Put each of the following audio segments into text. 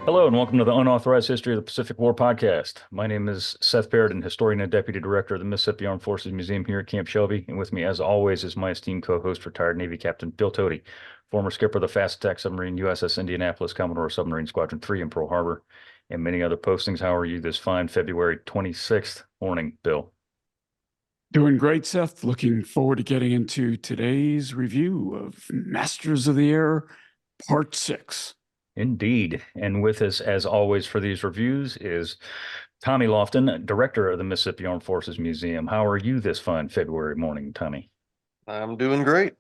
Hello and welcome to the Unauthorized History of the Pacific War podcast. My name is Seth Barrett, historian and deputy director of the Mississippi Armed Forces Museum here at Camp Shelby. And with me, as always, is my esteemed co-host, retired Navy Captain Bill Tody, former skipper of the fast attack submarine USS Indianapolis, Commodore Submarine Squadron 3 in Pearl Harbor, and many other postings. How are you this fine February 26th morning, Bill? Doing great, Seth. Looking forward to getting into today's review of Masters of the Air, Part 6. Indeed. And with us, as always, for these reviews is Tommy Lofton, director of the Mississippi Armed Forces Museum. How are you this fine February morning, Tommy? I'm doing great.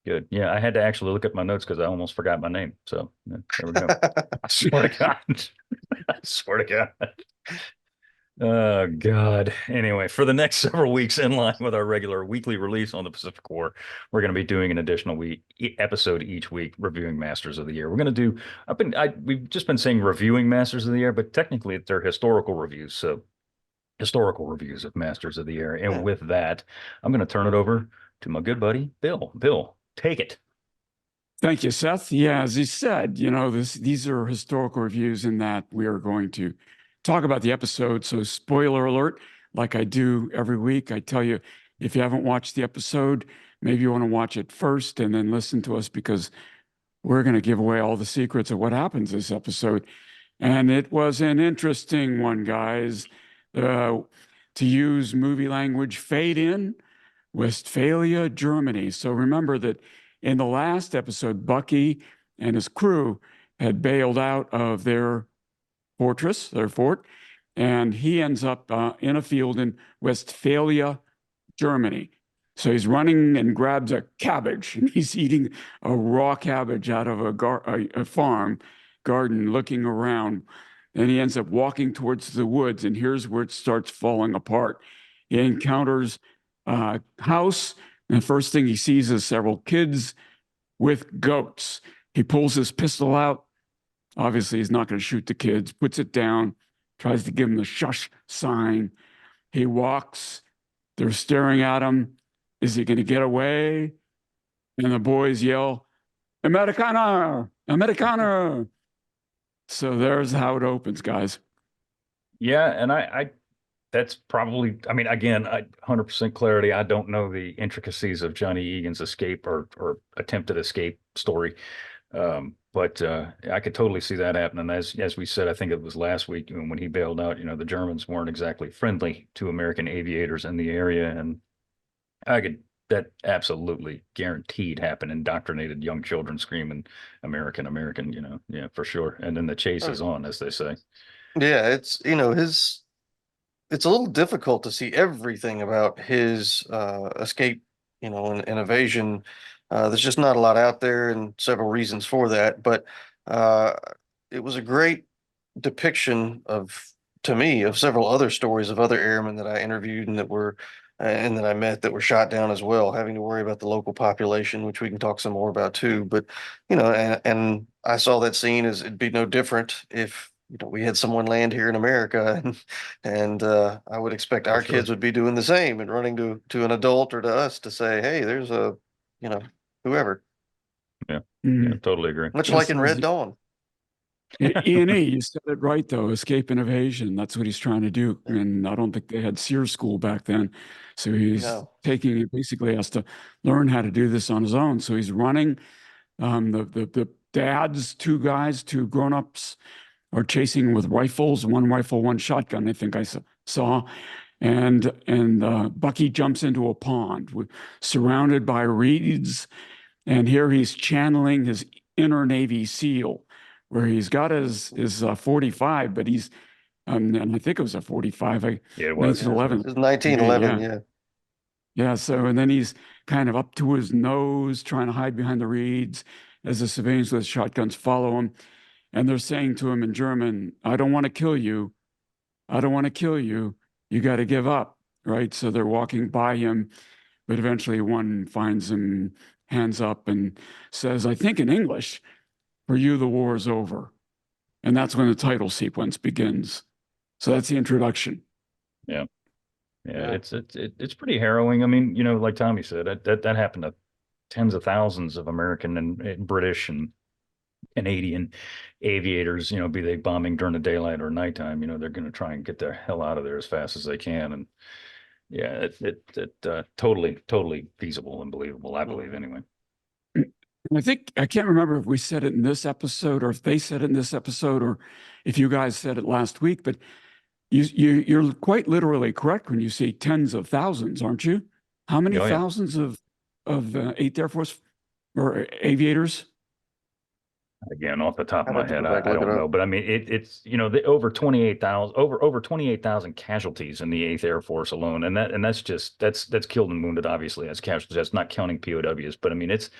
Good. Yeah, I had to actually look at my notes because I almost forgot my name. So yeah, there we go. I swear to God. I swear to God. Oh, God. Anyway, for the next several weeks, in line with our regular weekly release on the Pacific War, we're going to be doing an additional episode each week reviewing Masters of the Year. We're going to do, we've just been saying reviewing Masters of the Year, but technically they're historical reviews. So historical reviews of Masters of the Year. And with that, I'm going to turn it over to my good buddy, Bill. Bill, take it. Thank you, Seth. Yeah, as you said, these are historical reviews in that we are going to talk about the episode. So spoiler alert, like I do every week, I tell you, if you haven't watched the episode, maybe you want to watch it first and then listen to us because we're going to give away all the secrets of what happens this episode. And it was an interesting one, guys. To use movie language, fade in, Westphalia, Germany. So remember that in the last episode, Bucky and his crew had bailed out of their fortress, their fort, and he ends up in a field in Westphalia, Germany. So he's running and grabs a cabbage, and he's eating a raw cabbage out of a farm garden, looking around. And he ends up walking towards the woods, and here's where it starts falling apart. He encounters a house, and the first thing he sees is several kids with goats. He pulls his pistol out. Obviously, he's not going to shoot the kids, puts it down, tries to give them the shush sign. He walks. They're staring at him. Is he going to get away? And the boys yell, Americana! Americana! So there's how it opens, guys. Yeah, and I that's probably, I mean, again, 100% clarity. I don't know the intricacies of Johnny Egan's escape or attempted escape story. But I could totally see that happening. As we said, I think it was last week when he bailed out, the Germans weren't exactly friendly to American aviators in the area. And that absolutely guaranteed happened. Indoctrinated young children screaming American, American, yeah, for sure. And then the chase is on, as they say. Yeah, it's it's a little difficult to see everything about his escape, and evasion. There's just not a lot out there, and several reasons for that. But uh, it was a great depiction to me, of several other stories of other airmen that I interviewed and that I met that were shot down as well, having to worry about the local population, which we can talk some more about too. But and I saw that scene as it'd be no different if we had someone land here in America, and I would expect our kids would be doing the same and running to an adult or to us to say, hey, there's a whoever. Yeah, yeah, totally agree. Much like in Red Dawn. E&E, you said it right, though. Escape and evasion. That's what he's trying to do. And I don't think they had SEER school back then. So he's basically has to learn how to do this on his own. So he's running. The dads, two guys, two grown-ups are chasing with rifles, one rifle, one shotgun, I think I saw. And Bucky jumps into a pond surrounded by reeds. And here he's channeling his inner Navy SEAL, where he's got his 45, but he's, and I think it was a 45. Yeah, it was. 1911. It was 1911, yeah. Yeah, so, and then he's kind of up to his nose, trying to hide behind the reeds as the civilians with shotguns follow him. And they're saying to him in German, I don't want to kill you. I don't want to kill you. You got to give up, right? So they're walking by him, but eventually one finds him, hands up, and says, I think in English, for you, the war is over. And that's when the title sequence begins. So that's the introduction. Yeah. Yeah, it's pretty harrowing. I mean, like Tommy said, that happened to tens of thousands of American and British and Canadian aviators, be they bombing during the daylight or nighttime, they're going to try and get the hell out of there as fast as they can. And yeah, totally feasible and believable, I believe anyway. And I think, I can't remember if we said it in this episode or if they said it in this episode or if you guys said it last week, but you're quite literally correct when you say tens of thousands, aren't you? How many thousands of 8th Air Force or aviators? Again, off the top of I'd my have to head, go back I and look don't it know, up. but I mean, it's the over 28,000 over 28,000 casualties in the 8th Air Force alone, and that's killed and wounded, obviously, as casualties. That's not counting POWs, but I mean, it's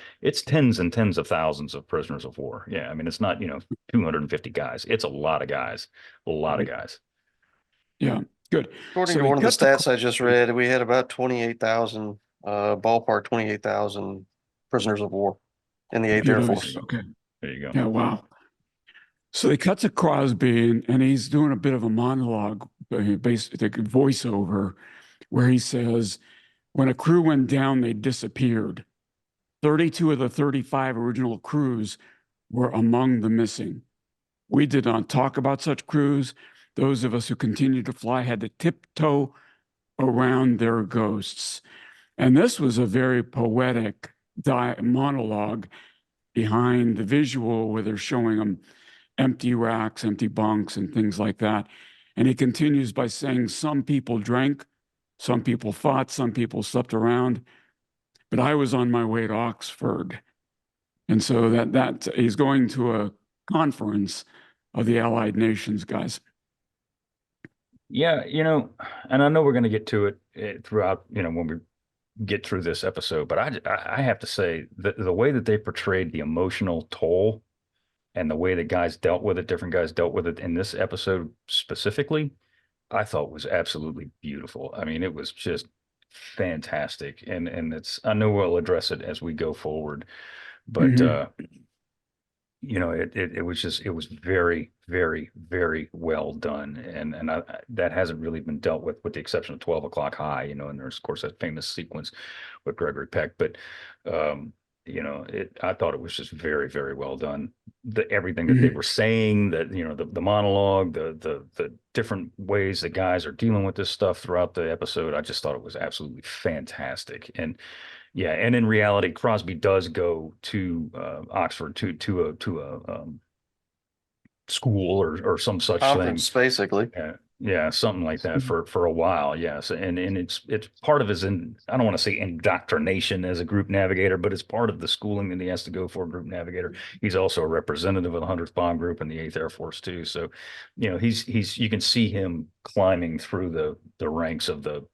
tens and tens of thousands of prisoners of war. Yeah, I mean, it's not 250 guys. It's a lot of guys, a lot of guys. Yeah, good. According So to he one of the cut the stats I just read, we had about 28,000, ballpark 28,000 prisoners of war in the 8th Air POWs. Force. Okay. There you go. Yeah, wow. So they cut to Crosby, and he's doing a bit of a monologue, basically voiceover, where he says, when a crew went down, they disappeared. 32 of the 35 original crews were among the missing. We did not talk about such crews. Those of us who continued to fly had to tiptoe around their ghosts. And this was a very poetic monologue behind the visual where they're showing them empty racks, empty bunks, and things like that. And he continues by saying, some people drank, some people fought, some people slept around, but I was on my way to Oxford. And so that he's going to a conference of the Allied nations, guys. Yeah, and I know we're going to get to it throughout, when we get through this episode, but I have to say that the way that they portrayed the emotional toll and the way that different guys dealt with it in this episode specifically, I thought was absolutely beautiful. I mean, it was just fantastic. And I know we'll address it as we go forward, but it was very, very, very well done. And that hasn't really been dealt with the exception of 12 o'clock high, and there's of course that famous sequence with Gregory Peck, but I thought it was just very, very well done. Everything that they were saying, that the monologue, the different ways the guys are dealing with this stuff throughout the episode, I just thought it was absolutely fantastic. And yeah, and in reality, Crosby does go to Oxford to a school or some such thing. Conference, basically. Yeah, something like that for a while. Yes, and it's part of his I don't want to say indoctrination as a group navigator, but it's part of the schooling that he has to go for a group navigator. He's also a representative of the 100th Bomb Group and the 8th Air Force too. So, he's you can see him climbing through the ranks of the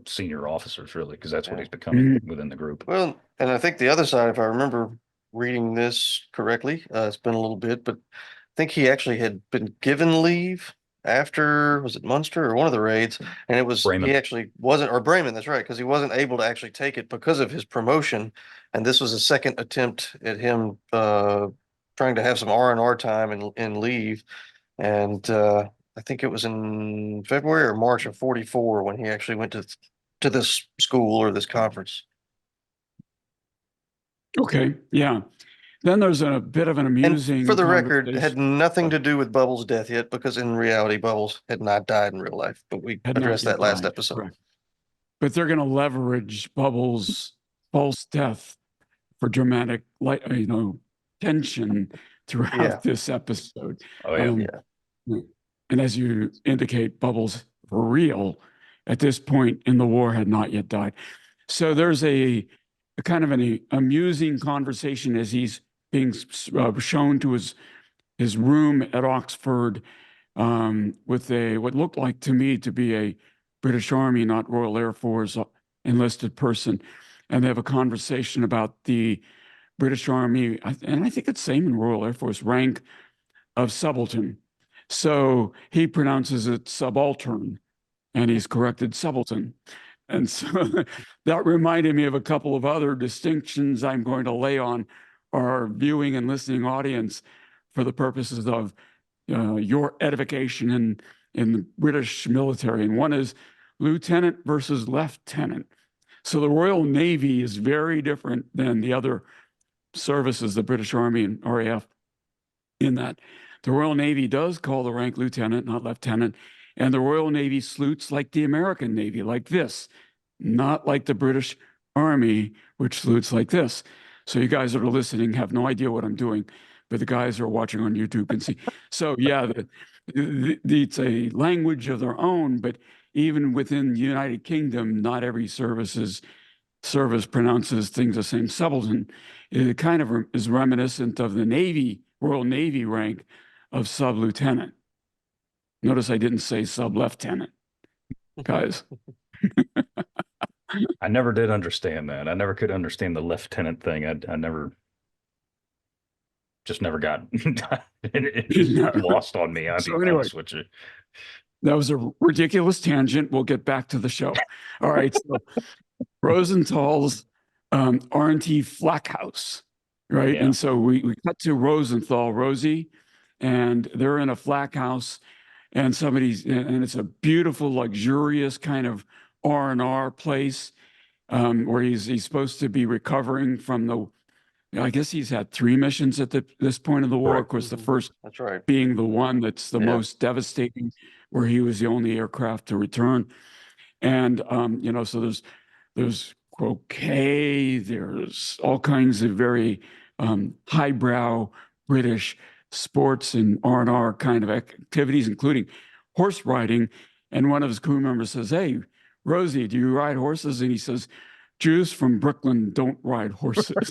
senior officers, really, because that's what he's becoming within the group. Well, and I think the other side, if I remember reading this correctly, it's been a little bit, but I think he actually had been given leave after, was it Munster or one of the raids? And it was, Bremen. he actually wasn't, or Bremen, that's right, because he wasn't able to actually take it because of his promotion. And this was a second attempt at him trying to have some R&R time and leave. And I think it was in February or March of 44 when he actually went to this school or this conference. Okay, yeah. Then there's a bit of an amusing. And for the record, had nothing to do with Bubbles' death yet, because in reality, Bubbles had not died in real life. But we addressed that last episode. Correct. But they're going to leverage Bubbles' false death for dramatic, tension throughout this episode. Oh yeah. And as you indicate, Bubbles, for real, at this point in the war, had not yet died. So there's a kind of an amusing conversation as he's being shown to his room at Oxford with what looked like to me to be a British Army, not Royal Air Force enlisted person. And they have a conversation about the British Army, and I think it's same in Royal Air Force, rank of subaltern. So he pronounces it subaltern, and he's corrected subaltern. And so that reminded me of a couple of other distinctions I'm going to lay on our viewing and listening audience for the purposes of your edification in the British military. And one is lieutenant versus lieutenant. So the Royal Navy is very different than the other services, the British Army and RAF, in that the Royal Navy does call the rank lieutenant, not lieutenant, and the Royal Navy salutes like the American Navy, like this, not like the British Army, which salutes like this. So you guys that are listening have no idea what I'm doing, but the guys who are watching on YouTube can see. So yeah, it's a language of their own, but even within the United Kingdom, not every service pronounces things the same. Subaltern, it kind of is reminiscent of the Navy, Royal Navy rank of sub-lieutenant. Notice I didn't say sub-lieutenant, guys. I never did understand that. I never could understand the lieutenant thing. I never, just never got it just lost on me. I'll be honest with you. That was a ridiculous tangent. We'll get back to the show. All right. So Rosenthal's R&T Flak House, right? Yeah. And so we cut to Rosenthal, Rosie, and they're in a flak house, and and it's a beautiful, luxurious kind of R&R place where he's supposed to be recovering from I guess he's had 3 missions at this point of the war. Correct. Of course, the first That's right. being the one that's the most devastating, where he was the only aircraft to return. And so there's croquet, there's all kinds of very highbrow British sports and R&R kind of activities, including horse riding. And one of his crew members says, "Hey, Rosie, do you ride horses?" And he says, "Jews from Brooklyn don't ride horses."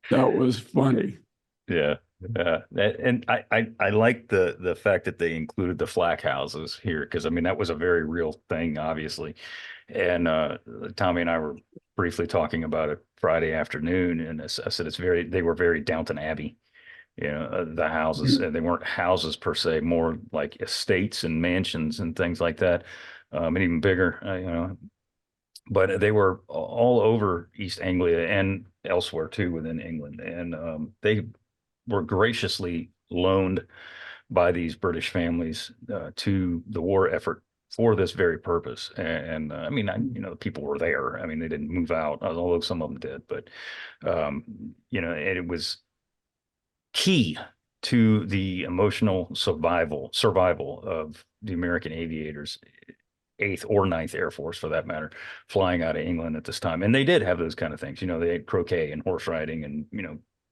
That was funny. Yeah. And I like the fact that they included the Flak Houses here, because I mean that was a very real thing, obviously. And Tommy and I were briefly talking about it Friday afternoon, and I said they were very Downton Abbey. The houses, they weren't houses per se, more like estates and mansions and things like that, and even bigger. But they were all over East Anglia and elsewhere too within England, and they were graciously loaned by these British families to the war effort for this very purpose. And I mean, the people were there. I mean, they didn't move out, although some of them did. But and it was key to the emotional survival of the American aviators, 8th or 9th Air Force for that matter, flying out of England at this time. And they did have those kind of things. They had croquet and horse riding and,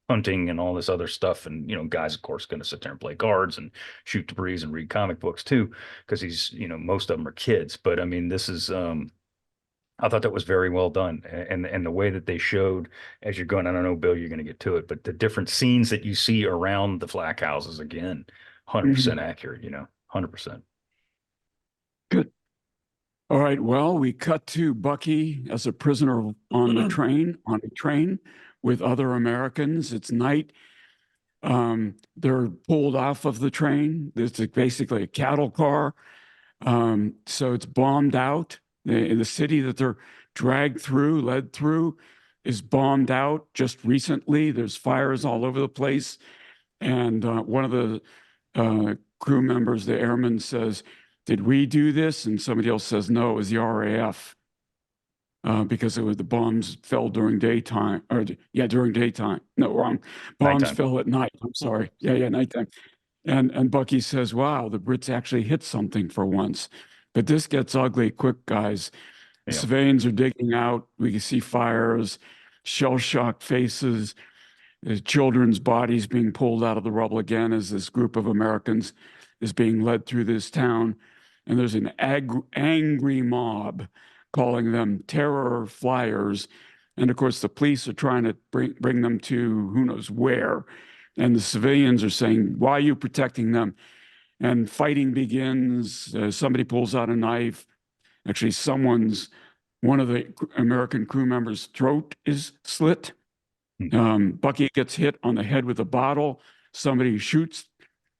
hunting and all this other stuff. And, guys, of course, going to sit there and play cards and shoot debris and read comic books too, because most of them are kids. But I mean, this is, I thought that was very well done. And the way that they showed as you're going, I don't know, Bill, you're going to get to it, but the different scenes that you see around the Flak Houses, again, 100% accurate, 100%. Good. All right. Well, we cut to Bucky as a prisoner on a train with other Americans. It's night. They're pulled off of the train. It's basically a cattle car. So it's bombed out. In the city that they're led through, is bombed out just recently. There's fires all over the place. And one of the crew members, the airman, says, "Did we do this?" And somebody else says, "No, it was the RAF." Because the bombs fell during daytime, during daytime. No, wrong. Bombs Nighttime. fell at night. I'm sorry. Yeah, nighttime. And Bucky says, "Wow, the Brits actually hit something for once." But this gets ugly quick, guys. Yeah. Civilians are digging out. We can see fires, shell-shocked faces, children's bodies being pulled out of the rubble again as this group of Americans is being led through this town. And there's an angry mob calling them terror flyers. And of course, the police are trying to bring them to who knows where. And the civilians are saying, "Why are you protecting them?" And fighting begins. Somebody pulls out a knife. Actually, one of the American crew members' throat is slit. Bucky gets hit on the head with a bottle. Somebody shoots.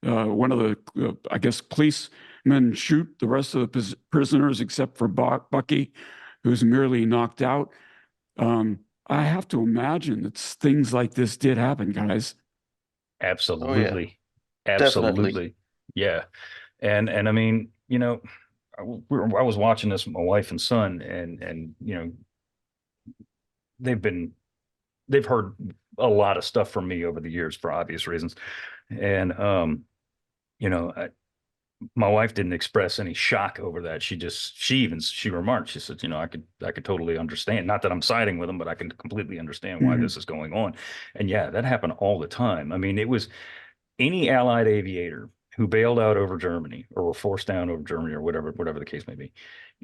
One of the, I guess, policemen shoot the rest of the prisoners except for Bucky, who's merely knocked out. I have to imagine that things like this did happen, guys. Absolutely. Oh, yeah. Absolutely. Definitely. Yeah. And I mean, I was watching this with my wife and son, and they've been they've heard a lot of stuff from me over the years for obvious reasons. And, you know, my wife didn't express any shock over that. She remarked, she said, you know, I could totally understand. Not that I'm siding with them, but I can completely understand why this is going on. And yeah, that happened all the time. I mean, it was any Allied aviator who bailed out over Germany or were forced down over Germany or whatever the case may be.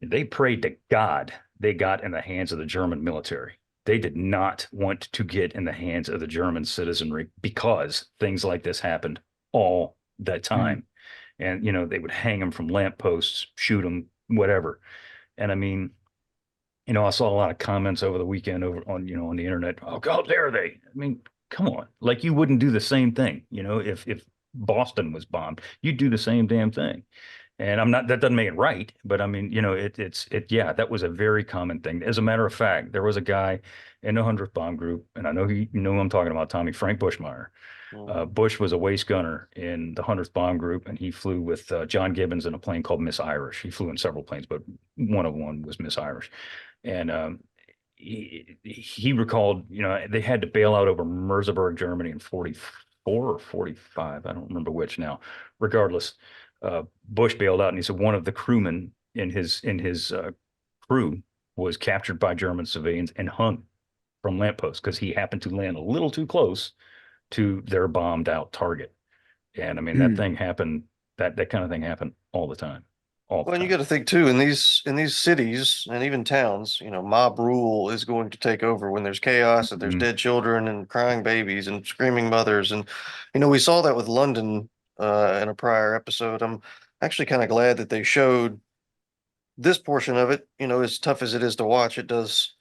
They prayed to God they got in the hands of the German military. They did not want to get in the hands of the German citizenry because things like this happened all the time. And, you know, they would hang them from lampposts, shoot them, whatever. And I mean, you know, I saw a lot of comments over the weekend over on, you know, on the internet. Oh, how dare they? I mean, come on. Like you wouldn't do the same thing, you know, if Boston was bombed, you'd do the same damn thing. And I'm not, that doesn't make it right, but I mean, you know, yeah, that was a very common thing. As a matter of fact, there was a guy in the 100th Bomb Group, and I know you know who I'm talking about, Tommy, Frank Bushmeyer. Bush was a waist gunner in the 100th Bomb Group, and he flew with John Gibbons in a plane called Miss Irish. He flew in several planes, but one was Miss Irish. And he recalled, you know, they had to bail out over Merseburg, Germany in 44 or 45. I don't remember which now. Regardless, Bush bailed out, and he said one of the crewmen in his crew was captured by German civilians and hung from lampposts because he happened to land a little too close to their bombed out target. And I mean, that thing happened, that kind of thing happened all the time. All the Well, and you time. got to think too, in these cities and even towns, you know, mob rule is going to take over when there's chaos and there's dead children and crying babies and screaming mothers. And, you know, we saw that with London in a prior episode. I'm actually kind of glad that they showed this portion of it. You know, as tough as it is to watch, it does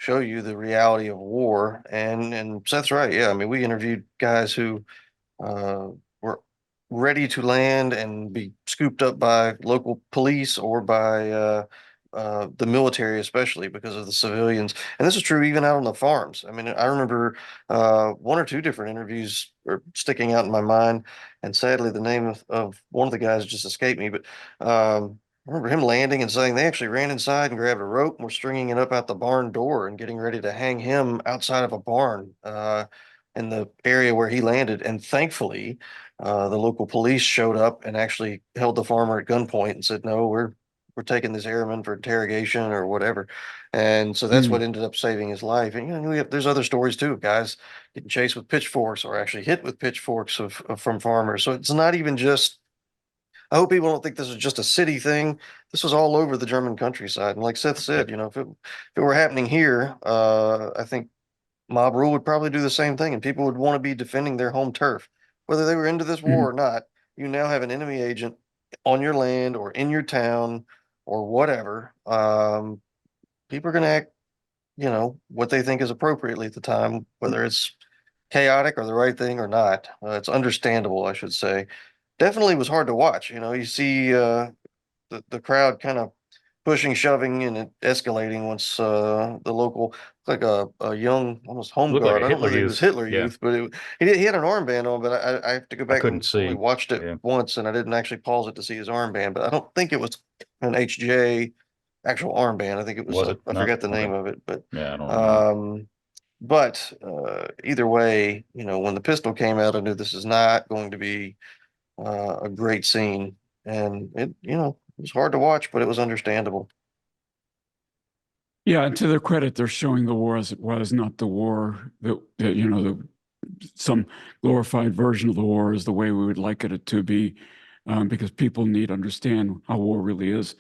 show you the reality of war. And Seth's right. Yeah, I mean, we interviewed guys who were ready to land and be scooped up by local police or by the military, especially because of the civilians. And this is true even out on the farms. I mean, I remember one or two different interviews are sticking out in my mind, and sadly, the name of one of the guys just escaped me. But I remember him landing and saying they actually ran inside and grabbed a rope and were stringing it up out the barn door and getting ready to hang him outside of a barn in the area where he landed. And thankfully, the local police showed up and actually held the farmer at gunpoint and said, "No, we're taking this airman for interrogation or whatever." And so that's what ended up saving his life. And you know, there's other stories too of guys getting chased with pitchforks or actually hit with pitchforks from farmers. So it's not even just. I hope people don't think this is just a city thing. This was all over the German countryside. And like Seth said, you know, if it were happening here, I think mob rule would probably do the same thing, and people would want to be defending their home turf, whether they were into this war or not. You now have an enemy agent on your land or in your town or whatever. People are going to act, you know, what they think is appropriately at the time, whether it's chaotic or the right thing or not. It's understandable, I should say. Definitely was hard to watch. You know, you see the crowd kind of pushing, shoving, and it escalating once the local, like a young, almost home Looked like guard. a I don't know Hitler that he was Youth. Hitler Yeah. Youth, but he had an armband on. But I have to go I back couldn't and only see. watched it Yeah. once, and I didn't actually pause it to see his armband. But I don't think it was an HJ actual armband. I think it was Was it? I No. forgot the Okay. name of it, but Yeah, I don't remember. um, either way, you know, when the pistol came out, I knew this is not going to be a great scene, and it, you know, it was hard to watch, but it was understandable. Yeah, and to their credit, they're showing the war as it was, not the war that you know, some glorified version of the war is the way we would like it to be, because people need to understand how war really is.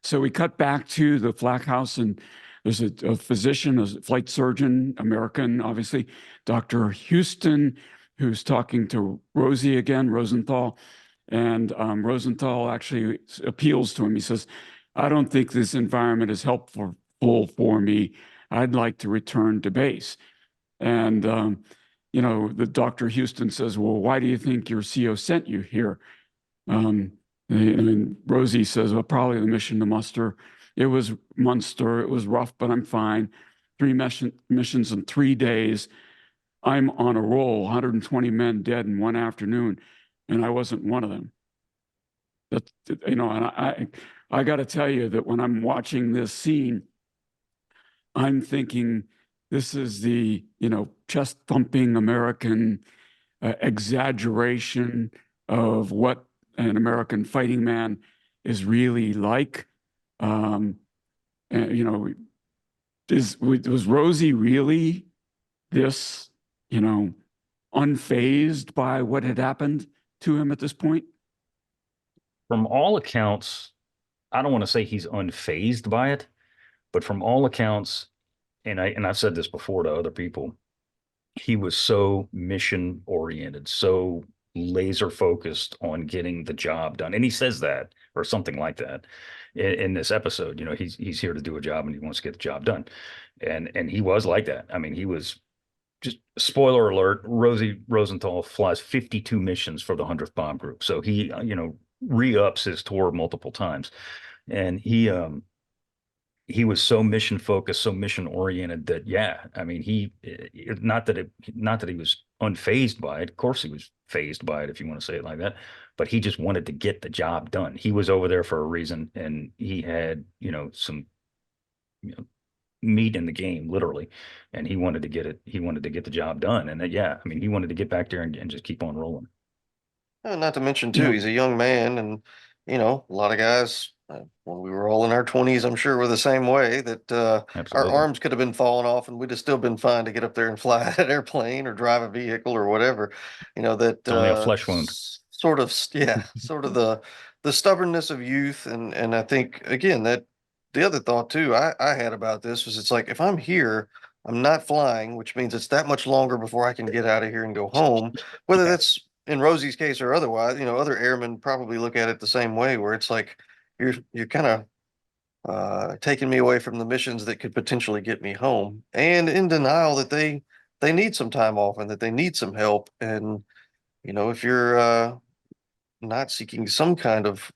So we cut back to the Flak House, and there's a physician, a flight surgeon, American, obviously, Dr. Houston, who's talking to Rosie again, Rosenthal. And Rosenthal actually appeals to him. He says, "I don't think this environment is helpful for me. I'd like to return to base." And, you know, the Dr. Houston says, "Well, why do you think your CO sent you here?" And Rosie says, "Well, probably the mission to Munster. It was Munster. It was rough, but I'm fine. 3 missions in 3 days. I'm on a roll, 120 men dead in one afternoon, and I wasn't one of them." That, you know, and I got to tell you that when I'm watching this scene, I'm thinking This is the, chest thumping American exaggeration of what an American fighting man is really like. And, was Rosie really this, unfazed by what had happened to him at this point? From all accounts, I don't want to say he's unfazed by it, but from all accounts, and I've said this before to other people, he was so mission oriented, so laser focused on getting the job done. And he says that or something like that in this episode. He's here to do a job and he wants to get the job done. And he was like that. I mean, he was just spoiler alert, Rosie Rosenthal flies 52 missions for the 100th Bomb Group. So he, re-ups his tour multiple times. And he was so mission focused, so mission oriented that, yeah, I mean, not that he was unfazed by it. Of course, he was fazed by it, if you want to say it like that. But he just wanted to get the job done. He was over there for a reason, and he had, some, meat in the game, literally, and he wanted to get it. He wanted to get the job done, and yeah, I mean, he wanted to get back there and just keep on rolling. Not to mention too, he's a young man, and a lot of guys when we were all in our 20s, I'm sure we're the same way, that our arms could have been falling off and we'd have still been fine to get up there and fly an airplane or drive a vehicle or whatever. That only a flesh wound. Sort of, yeah, sort of the stubbornness of youth, and I think again that the other thought too I had about this was, it's like, if I'm here, I'm not flying, which means it's that much longer before I can get out of here and go home, whether that's in Rosie's case or otherwise. Other airmen probably look at it the same way, where it's like, you're kind of taking me away from the missions that could potentially get me home, and in denial that they need some time off and that they need some help. And if you're not seeking some kind of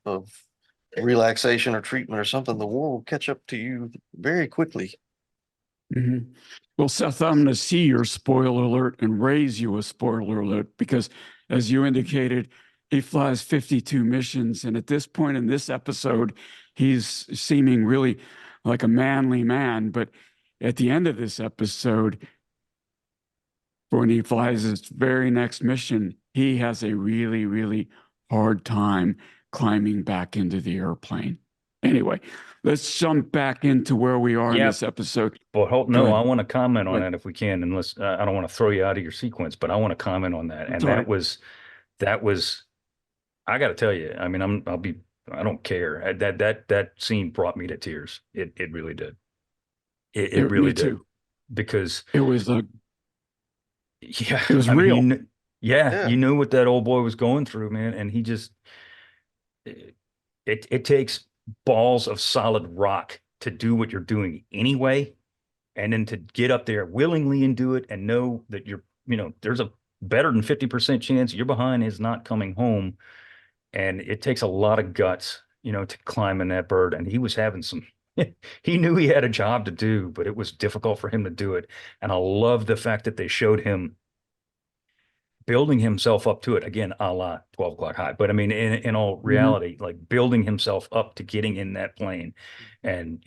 relaxation or treatment or something, the war will catch up to you very quickly. Mm-hmm. Well, Seth, I'm going to see your spoiler alert and raise you a spoiler alert, because as you indicated, he flies 52 missions. And at this point in this episode, he's seeming really like a manly man. But at the end of this episode, when he flies his very next mission, he has a really, really hard time climbing back into the airplane. Anyway, let's jump back into where we are in this episode. But no, I want to comment on that if we can, unless I don't want to throw you out of your sequence, but I want to comment on that. And that was, I got to tell you, I mean, I don't care. That scene brought me to tears. It really did. It really did. Too. Because it was yeah, it was real. Mean, you knew what that old boy was going through, man. And he just, it takes balls of solid rock to do what you're doing anyway, and then to get up there willingly and do it and know that there's a better than 50% chance your behind is not coming home. And it takes a lot of guts, to climb in that bird. And he was having some, he knew he had a job to do, but it was difficult for him to do it. And I love the fact that they showed him building himself up to it, again, a la 12 o'clock high. But I mean, in all reality, like building himself up to getting in that plane and,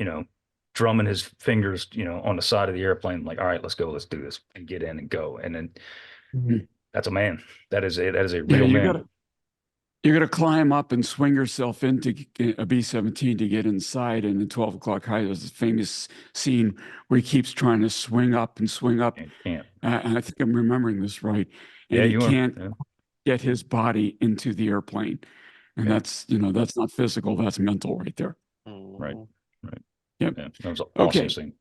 drumming his fingers, on the side of the airplane, like, all right, let's go, let's do this, and get in and go. And then that's a man. That is a real man. You're going to climb up and swing yourself into a B-17 to get inside. And in 12 o'clock high, there's this famous scene where he keeps trying to swing up and swing up. And I think I'm remembering this right. And he can't get his body into the airplane. And that's not physical, that's mental right there. Right. Yep. Yeah, that was an awesome scene.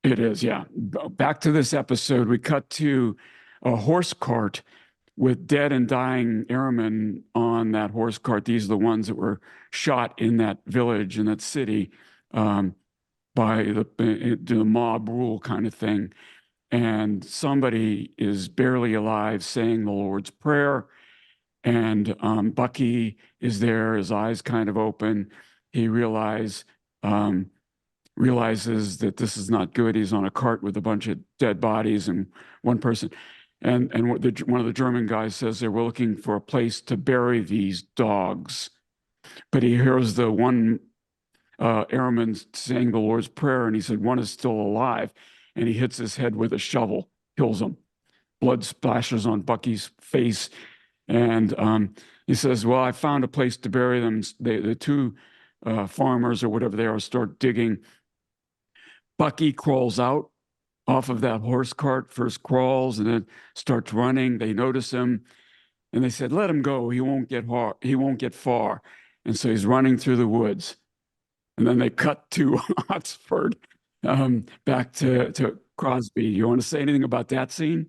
It is, yeah. Back to this episode, we cut to a horse cart with dead and dying airmen on that horse cart. These are the ones that were shot in that village, in that city, by the mob rule kind of thing. And somebody is barely alive saying the Lord's Prayer. And Bucky is there, his eyes kind of open. He realizes that this is not good. He's on a cart with a bunch of dead bodies and one person. And one of the German guys says they were looking for a place to bury these dogs. But he hears the one airman saying the Lord's Prayer, and he said, one is still alive. and he hits his head with a shovel, kills him. Blood splashes on Bucky's face. And he says, well, I found a place to bury them. The two farmers or whatever they are start digging. Bucky crawls out off of that horse cart, first crawls and then starts running. They notice him and they said, let him go. He won't get far. And so he's running through the woods. And then they cut to Oxford, back to Crosby. You want to say anything about that scene?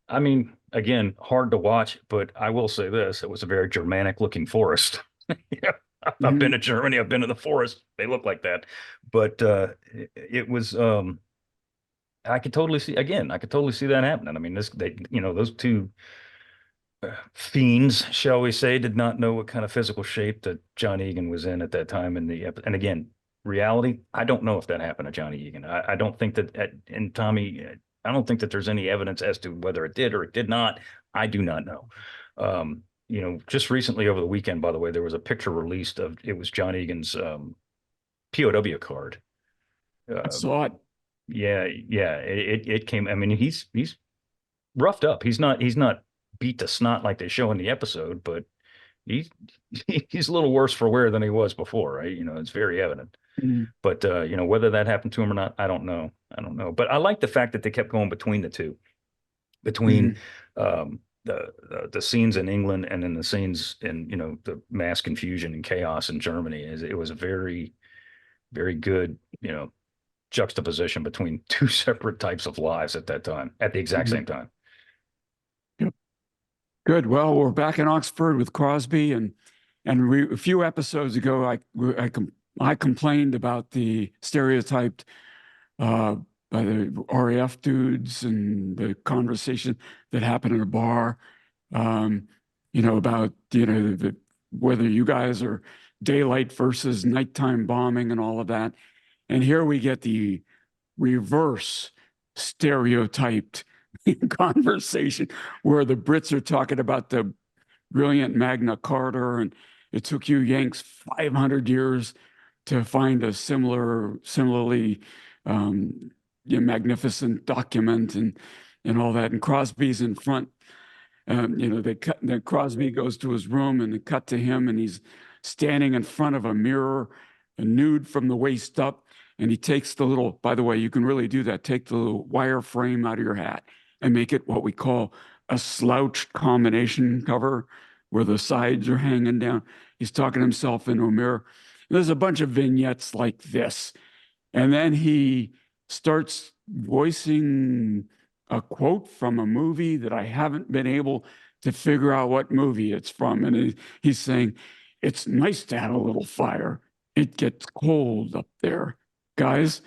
I mean, again, hard to watch, but I will say this: it was a very Germanic looking forest. Yeah, I've been to Germany, I've been to the forest. They look like that. But it was I could totally see that happening. I mean, those two fiends, shall we say, did not know what kind of physical shape that John Egan was in at that time and again, reality, I don't know if that happened to Johnny Egan. I don't think that and Tommy, I don't think that there's any evidence as to whether it did or it did not. I do not know. Just recently over the weekend, by the way, there was a picture released of it was John Egan's POW card. I saw it. Yeah, it came. I mean, he's roughed up. He's not beat to snot like they show in the episode, but he's a little worse for wear than he was before, right? It's very evident. But whether that happened to him or not, I don't know. But I like the fact that they kept going between the two, between the scenes in England and then the scenes in the mass confusion and chaos in Germany. It was a very, very good juxtaposition between two separate types of lives at that time, at the exact same time. Yep. Good. Well, we're back in Oxford with Crosby, and a few episodes ago, I complained about the stereotyped by the RAF dudes and the conversation that happened in a bar, about whether you guys are daylight versus nighttime bombing and all of that. And here we get the reverse stereotyped conversation where the Brits are talking about the brilliant Magna Carta, and it took you Yanks 500 years to find a similarly magnificent document and all that. And Crosby's in front. Then Crosby goes to his room and they cut to him, and he's standing in front of a mirror, nude from the waist up. And he takes by the way, you can really do that. Take the little wire frame out of your hat and make it what we call a slouched combination cover where the sides are hanging down. He's talking himself into a mirror. There's a bunch of vignettes like this. And then he starts voicing a quote from a movie that I haven't been able to figure out what movie it's from. And he's saying, it's nice to have a little fire. It gets cold up there. Guys,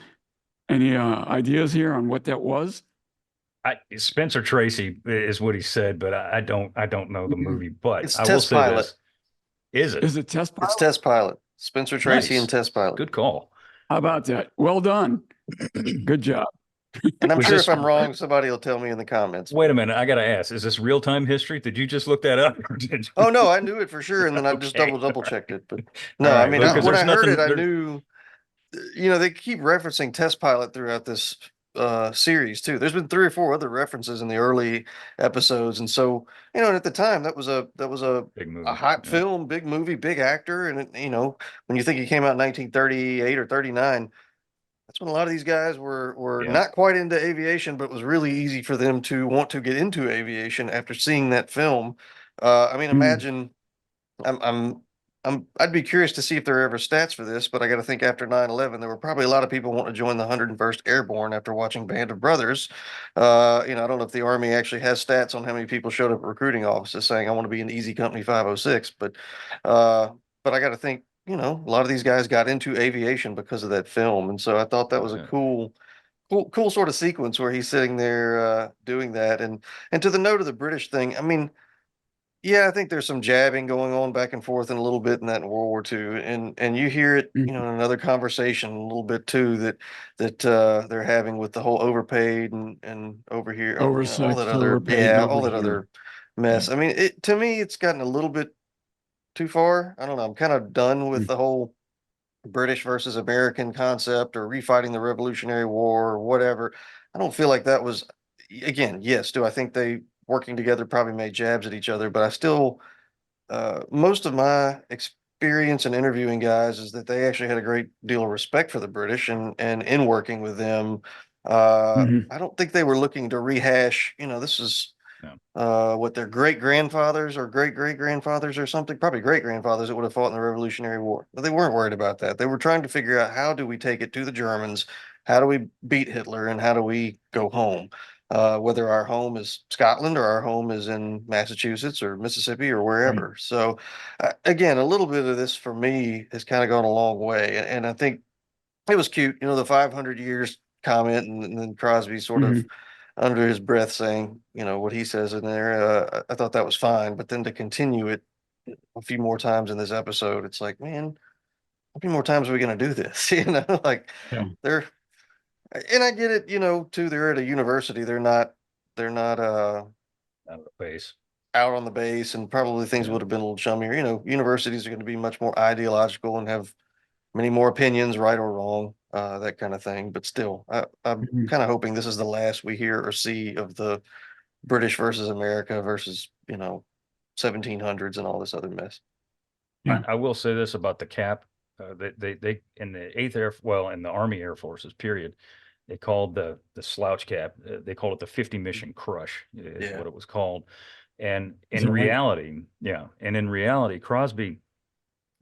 any ideas here on what that was? Spencer Tracy is what he said, but I don't know the movie. But It's I will Test say Pilot. this: is it? Is it Test Pilot? It's Test Pilot. Spencer Tracy Nice. and Test Pilot. Good call. How about that? Well done. Good job. And I'm Was sure this- if I'm wrong, somebody will tell me in the comments. Wait a minute, I gotta ask: is this real time history? Did you just look that up? Or did you... Oh no, I knew it for sure, and then I just Okay, double all checked right. it. But no, All I right, mean, well, 'cause when I there's heard it, nothing- I knew. They keep referencing Test Pilot throughout this series too. There's been 3 or 4 other references in the early episodes, and so and at the time that was a Big movie. a hot Yeah. film, big movie, big actor, and when you think he came out in 1938 or 39. That's when a lot of these guys were Yeah. not quite into aviation, but it was really easy for them to want to get into aviation after seeing that film. I mean, imagine I'd be curious to see if there are ever stats for this, but I got to think after 9/11, there were probably a lot of people wanting to join the 101st Airborne after watching Band of Brothers. I don't know if the Army actually has stats on how many people showed up at recruiting offices saying, I want to be in Easy Company 506, but I got to think, a lot of these guys got into aviation because of that film. And so I thought that was a Yeah. cool sort of sequence where he's sitting there doing that. And to the note of the British thing, I mean, yeah, I think there's some jabbing going on back and forth in a little bit in that in World War II, and you hear it, in another conversation a little bit too that they're having with the whole overpaid and over here, all Oversight, that other, overpaid, and all that overhear. other mess. I mean, to me, it's gotten a little bit too far. I don't know. I'm kind of done with the whole British versus American concept or refighting the Revolutionary War or whatever. I don't feel like that was, again, yes, do I think they working together probably made jabs at each other, but I still, most of my experience in interviewing guys is that they actually had a great deal of respect for the British and in working with them. Mhm. I don't think they were looking to rehash, this is No. what their great grandfathers or great great grandfathers or something, probably great grandfathers that would have fought in the Revolutionary War. But they weren't worried about that. They were trying to figure out how do we take it to the Germans? How do we beat Hitler and how do we go home? Whether our home is Scotland or our home is in Massachusetts or Mississippi or Right. wherever. So, again, a little bit of this for me has kind of gone a long way. And I think it was cute, the 500 years comment, and then Crosby sort of Mhm. under his breath saying, what he says in there. I thought that was fine, but then to continue it a few more times in this episode, it's like, man, how many more times are we going to do this? Like Yeah. they're, and I get it, too. They're at a university. They're not Out of the base. out on the base, and probably things Yeah. would have been a little chummier. Universities are going to be much more ideological and have many more opinions, right or wrong, that kind of thing. But still, I'm Mhm. kind of hoping this is the last we hear or see of the British versus America versus, 1700s and all this other mess. Yeah. I will say this about the cap. They in the Eighth Air, well, in the Army Air Forces, period, they called the slouch cap. They called it the 50 mission crush, is Yeah. what it was called. And Is in that right? reality, yeah, and in reality, Crosby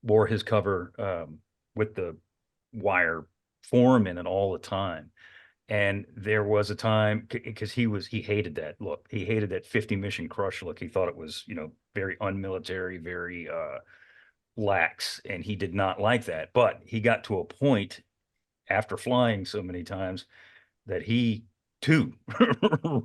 wore his cover with the wire form in it all the time. And there was a time because he hated that look. He hated that 50 mission crush look. He thought it was, very unmilitary, very lax, and he did not like that. But he got to a point after flying so many times that he too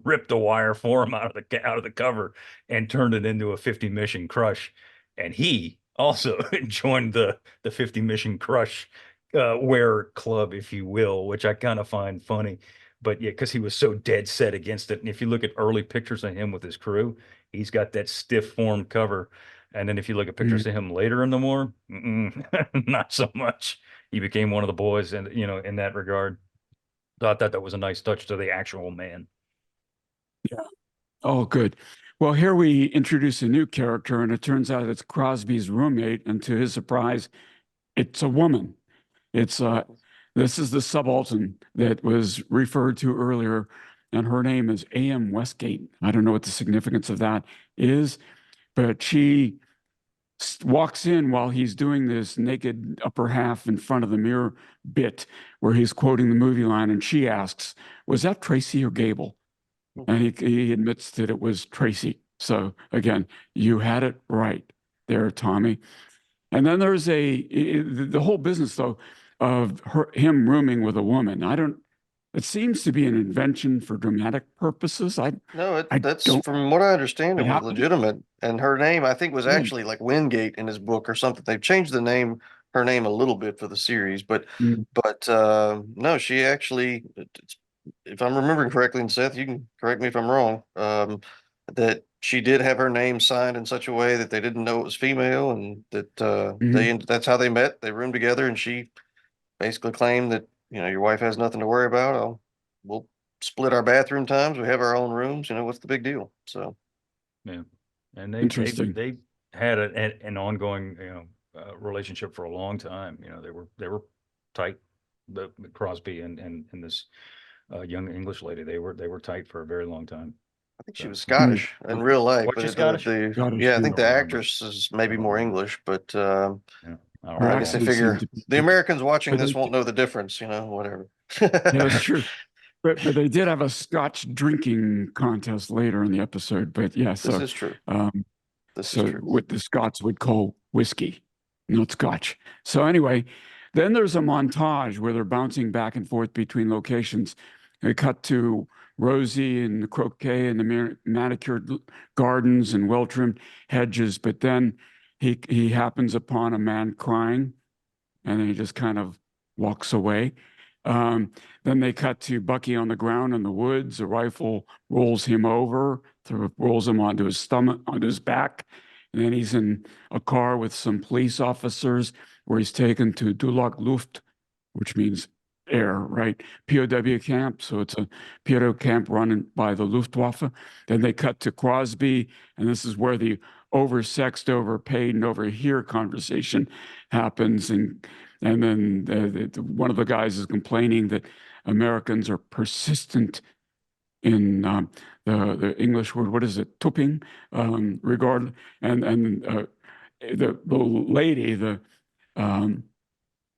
ripped the wire form out of the cover and turned it into a 50 mission crush. And he also joined the 50 mission crush wear club, if you will, which I kind of find funny. But yeah, because he was so dead set against it. And if you look at early pictures of him with his crew, he's got that stiff form cover. And then if you look at pictures Mhm. of him later in the war, not so much. He became one of the boys, and in that regard. So I thought that was a nice touch to the actual man. Yeah. Oh, good. Well, here we introduce a new character, and it turns out it's Crosby's roommate, and to his surprise, it's a woman. It's this is the subaltern that was referred to earlier, and her name is A.M. Westgate. I don't know what the significance of that is, but she walks in while he's doing this naked upper half in front of the mirror bit where he's quoting the movie line, and she asks, "Was that Tracy or Gable?" And he admits that it was Tracy. So again, you had it right there, Tommy. And then there's the whole business though of him rooming with a woman. I don't. It seems to be an invention for dramatic purposes. No, I that's don't. from what I understand, it It was happened. legitimate. And her name, I think, was Mm, actually like Wingate in his book or something. They've changed her name a little bit for the series, mm, but no, she actually, if I'm remembering correctly, and Seth, you can correct me if I'm wrong, that she did have her name signed in such a way that they didn't know it was female, and that mhm. that's how they met. They roomed together, and she basically claimed that, your wife has nothing to worry about. We'll split our bathroom times. We have our own rooms. What's the big deal? So, Yeah, and they they Interesting. they had an ongoing relationship for a long time. They were tight. The Crosby and this young English lady, they were tight for a very long time. I think she So was Mm. Scottish in real life, what but you Scottish? Scottish, yeah, I yeah. think I don't the remember. actress is I maybe don't more remember. English, but Yeah, I don't Her I guess they recall. accent seemed figure to be the different. Americans watching But this won't know the difference, whatever. yeah, that's true. But they did have a Scotch drinking contest later in the episode. But yeah, This so is true. um, This is so true. what the Scots would call whiskey, not Scotch. So anyway, then there's a montage where they're bouncing back and forth between locations. They cut to Rosie and the croquet and the manicured gardens and well-trimmed hedges, but then he happens upon a man crying, and then he just kind of walks away. Um, then they cut to Bucky on the ground in the woods. A rifle rolls him over, rolls him onto his stomach, onto his back. And then he's in a car with some police officers. where he's taken to Dulag Luft, which means air, right? POW camp. So it's a POW camp run by the Luftwaffe. Then they cut to Crosby, and this is where the oversexed, overpaid, and overhear conversation happens. And then one of the guys is complaining that Americans are persistent in the English word, what is it, tupping, regard, and the lady, the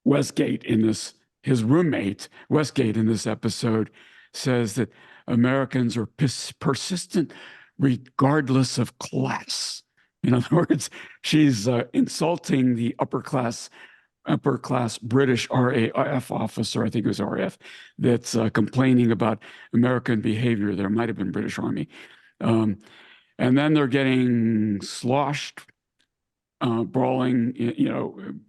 Westgate in this, his roommate, Westgate in this episode says that Americans are persistent regardless of class. In other words, she's insulting the upper class British RAF officer, I think it was RAF, that's complaining about American behavior. There might have been British Army. And then they're getting sloshed, brawling,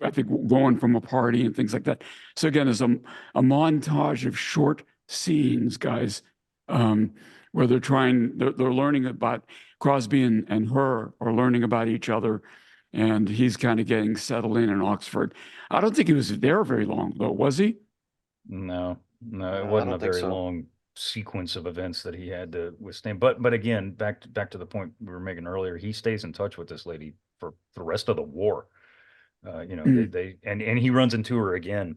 I think going from a party and things like that. So again, there's a montage of short scenes, guys, where they're learning about Crosby and her are learning about each other, and he's kind of getting settled in Oxford. I don't think he was there very long, though, was he? No, No, it I wasn't a don't think very so. long sequence of events that he had to withstand. But again, back to the point we were making earlier, he stays in touch with this lady for the rest of the war. And he runs into her again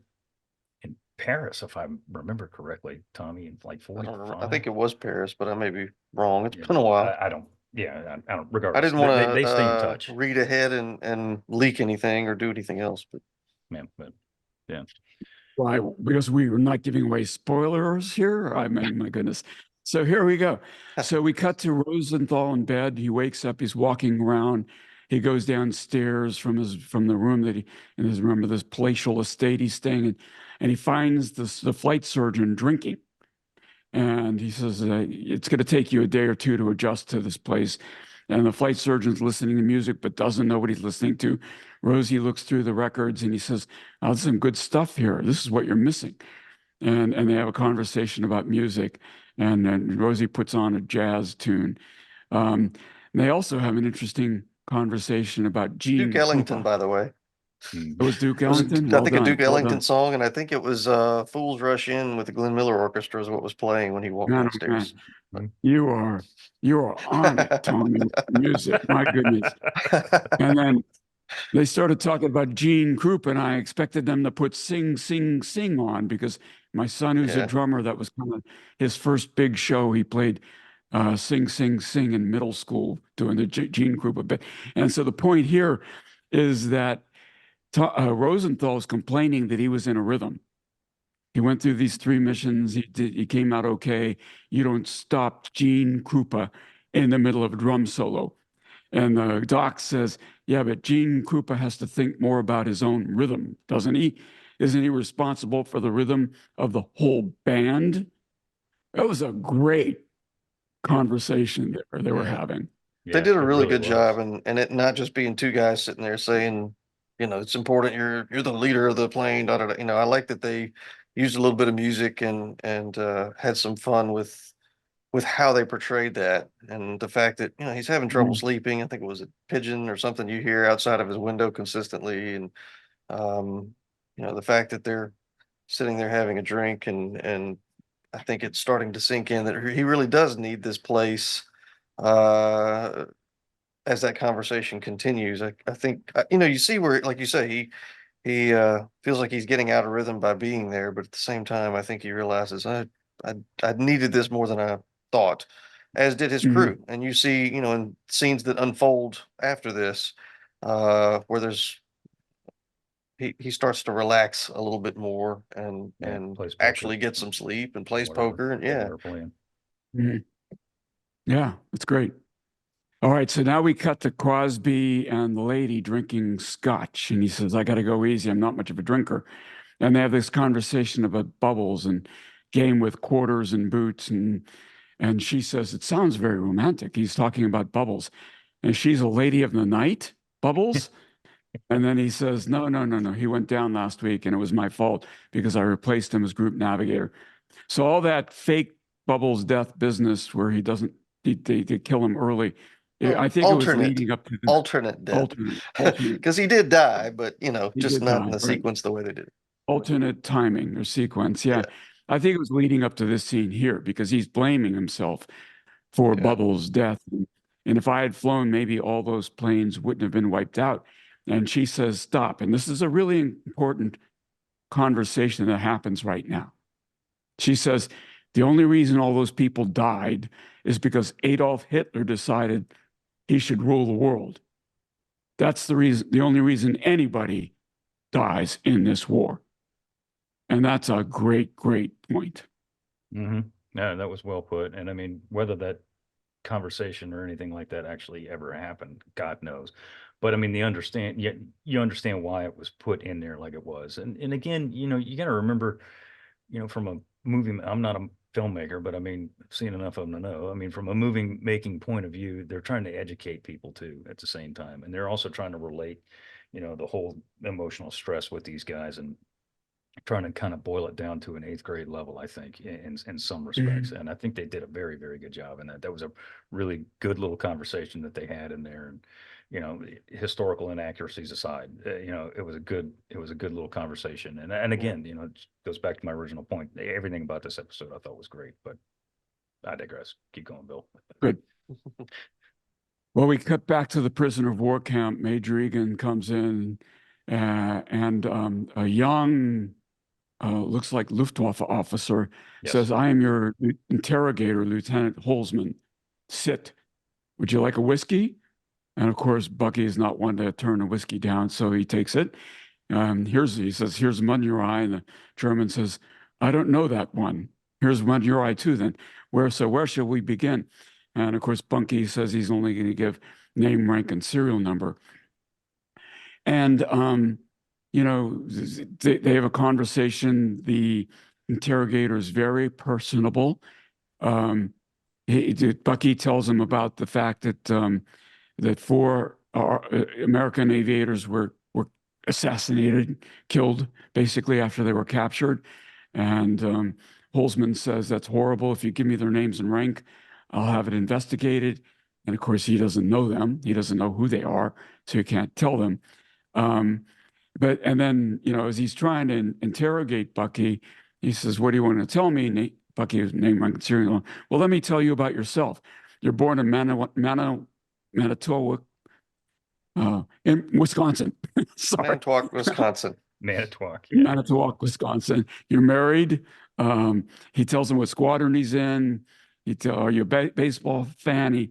in Paris, if I remember correctly, Tommy, in like I don't remember. I 45. think it was Paris, but I may be wrong. It's Yeah, been a while. I don't. Yeah, I don't. I Regardless, didn't want they stay in to touch. read ahead and leak anything or do anything else, but Man, but yeah. Why? Because we were not giving away spoilers here. I mean, my goodness. So here we go. So we cut to Rosenthal in bed. He wakes up. He's walking around. He goes downstairs from the room that in his room of this palatial estate he's staying in, and he finds the flight surgeon drinking. And he says, it's going to take you a day or two to adjust to this place. And the flight surgeon's listening to music, but doesn't know what he's listening to. Rosie looks through the records and he says, oh, there's some good stuff here. This is what you're missing. And they have a conversation about music. And Rosie puts on a jazz tune. They also have an interesting conversation about Gene Duke Ellington, Krupa. by the way. It was Duke It was, Ellington? I Well think, a done, Duke well Ellington done. song, and I think it was Fools Rush In with the Glenn Miller Orchestra is what was playing when he walked Man, oh, downstairs. man. You are on it, Tommy, with music. My goodness. And then they started talking about Gene Krupa, and I expected them to put Sing, Sing, Sing on because my son, who's a Yeah. drummer, that was kind of his first big show. He played Sing, Sing, Sing in middle school doing the Gene Krupa bit. And so the point here is that Rosenthal is complaining that he was in a rhythm. He went through these 3 missions. He came out okay. You don't stop Gene Krupa in the middle of a drum solo. And the doc says, yeah, but Gene Krupa has to think more about his own rhythm, doesn't he? Isn't he responsible for the rhythm of the whole band? That was a great conversation they were having. They Yeah, did a it really good was. job, and it not just being 2 guys sitting there saying, it's important. You're the leader of the plane. Da, da, da. I like that they used a little bit of music and had some fun with how they portrayed that, and the fact that he's having trouble sleeping. I think it was a pigeon or something you hear outside of his window consistently, and the fact that they're sitting there having a drink, and I think it's starting to sink in that he really does need this place. As that conversation continues, I think you see where, like you say, he feels like he's getting out of rhythm by being there, but at the same time, I think he realizes I needed this more than I thought, as did his crew. And you see, in scenes that unfold after this, where he starts to relax a little bit more and actually get some sleep and plays poker, and They're playing. Yeah, it's great. All right, so now we cut to Crosby and the lady drinking scotch, and he says, I got to go easy. I'm not much of a drinker. And they have this conversation about bubbles and game with quarters and boots. And she says, it sounds very romantic. He's talking about bubbles. And she's a lady of the night, bubbles. And then he says, no. He went down last week and it was my fault because I replaced him as group navigator. So all that fake bubbles death business where they kill him early I think it was Alternate, leading up to the alternate death, alternate. because he did die, but He just did not in die, the right? sequence the way they did it. Alternate timing or sequence. Yeah, Yeah. I think it was leading up to this scene here because he's blaming himself for yeah, Bubbles' death. And if I had flown, maybe all those planes wouldn't have been wiped out. And she says, stop. And this is a really important conversation that happens right now. She says, the only reason all those people died is because Adolf Hitler decided he should rule the world. That's the reason, the only reason anybody dies in this war. And that's a great, great point. Mm-hmm. Yeah, that was well put. And I mean, whether that conversation or anything like that actually ever happened, God knows. But I mean, you understand why it was put in there like it was. And again, you got to remember, from a movie, I'm not a filmmaker, but I mean, I've seen enough of them to know. I mean, from a movie making point of view, they're trying to educate people too at the same time. And they're also trying to relate, the whole emotional stress with these guys and trying to kind of boil it down to an eighth grade level, I think, in some respects. Mhm. And I think they did a very, very good job in that. That was a really good little conversation that they had in there. And, historical inaccuracies aside, it was a good little conversation. And yeah. again, it goes back to my original point. Everything about this episode I thought was great, but I digress. Keep going, Bill. Good. Well, we cut back to the prisoner of war camp. Major Egan comes in, and a young, looks like Luftwaffe officer Yes. says, I am your interrogator, Lieutenant Holzman. Sit. Would you like a whiskey? And of course, Bucky is not one to turn a whiskey down, so he takes it. He says, here's one your eye. And the German says, I don't know that one. Here's one your eye too, then. Where shall we begin? And of course, Bucky says he's only going to give name, rank, and serial number. And, they have a conversation. The interrogator is very personable. Bucky tells him about the fact that four American aviators were assassinated, killed basically after they were captured. And Holzman says, that's horrible. If you give me their names and rank, I'll have it investigated. And of course, he doesn't know them. He doesn't know who they are, so he can't tell them. And then, as he's trying to interrogate Bucky, he says, what do you want to tell me? Bucky is name, rank, and serial number. Well, let me tell you about yourself. You're born in Manitowoc, in Wisconsin. Sorry. Manitowoc, Wisconsin. Manitowoc. Yeah. Manitowoc, Wisconsin. You're married. He tells him what squadron he's in. Are you a baseball fan?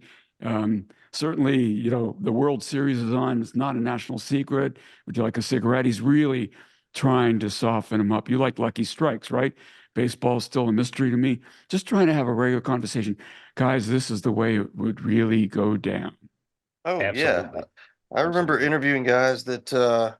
Certainly, the World Series is on. It's not a national secret. Would you like a cigarette? He's really trying to soften him up. You like Lucky Strikes, right? Baseball's still a mystery to me. Just trying to have a regular conversation. Guys, this is the way it would really go down. Oh yeah. Absolutely. I remember Absolutely. interviewing guys that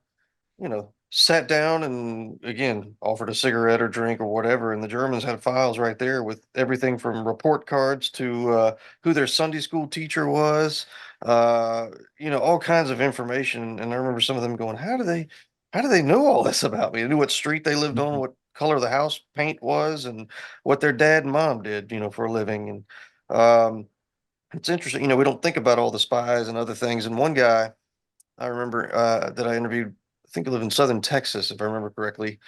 sat down and again offered a cigarette or drink or whatever, and the Germans had files right there with everything from report cards to who their Sunday school teacher was, all kinds of information. And I remember some of them going, how do they know all this about me? They knew what street they lived on, what color the house paint was, and what their dad and mom did, for a living. And it's interesting, we don't think about all the spies and other things. And one guy I remember that I interviewed, I think he lived in southern Texas, if I remember correctly,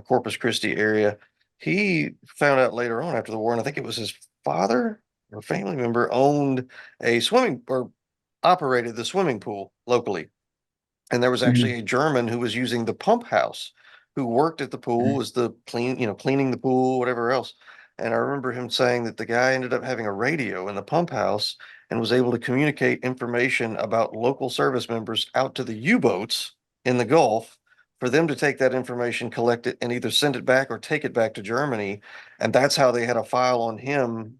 Corpus Christi area. He found out later on after the war, and I think it was his father or family member owned a swimming or operated the swimming pool locally. And there was actually a German who was using the pump house, who worked at the pool, was the cleaning the pool, whatever else. And I remember him saying that the guy ended up having a radio in the pump house and was able to communicate information about local service members out to the U-boats in the Gulf for them to take that information, collect it, and either send it back or take it back to Germany. And that's how they had a file on him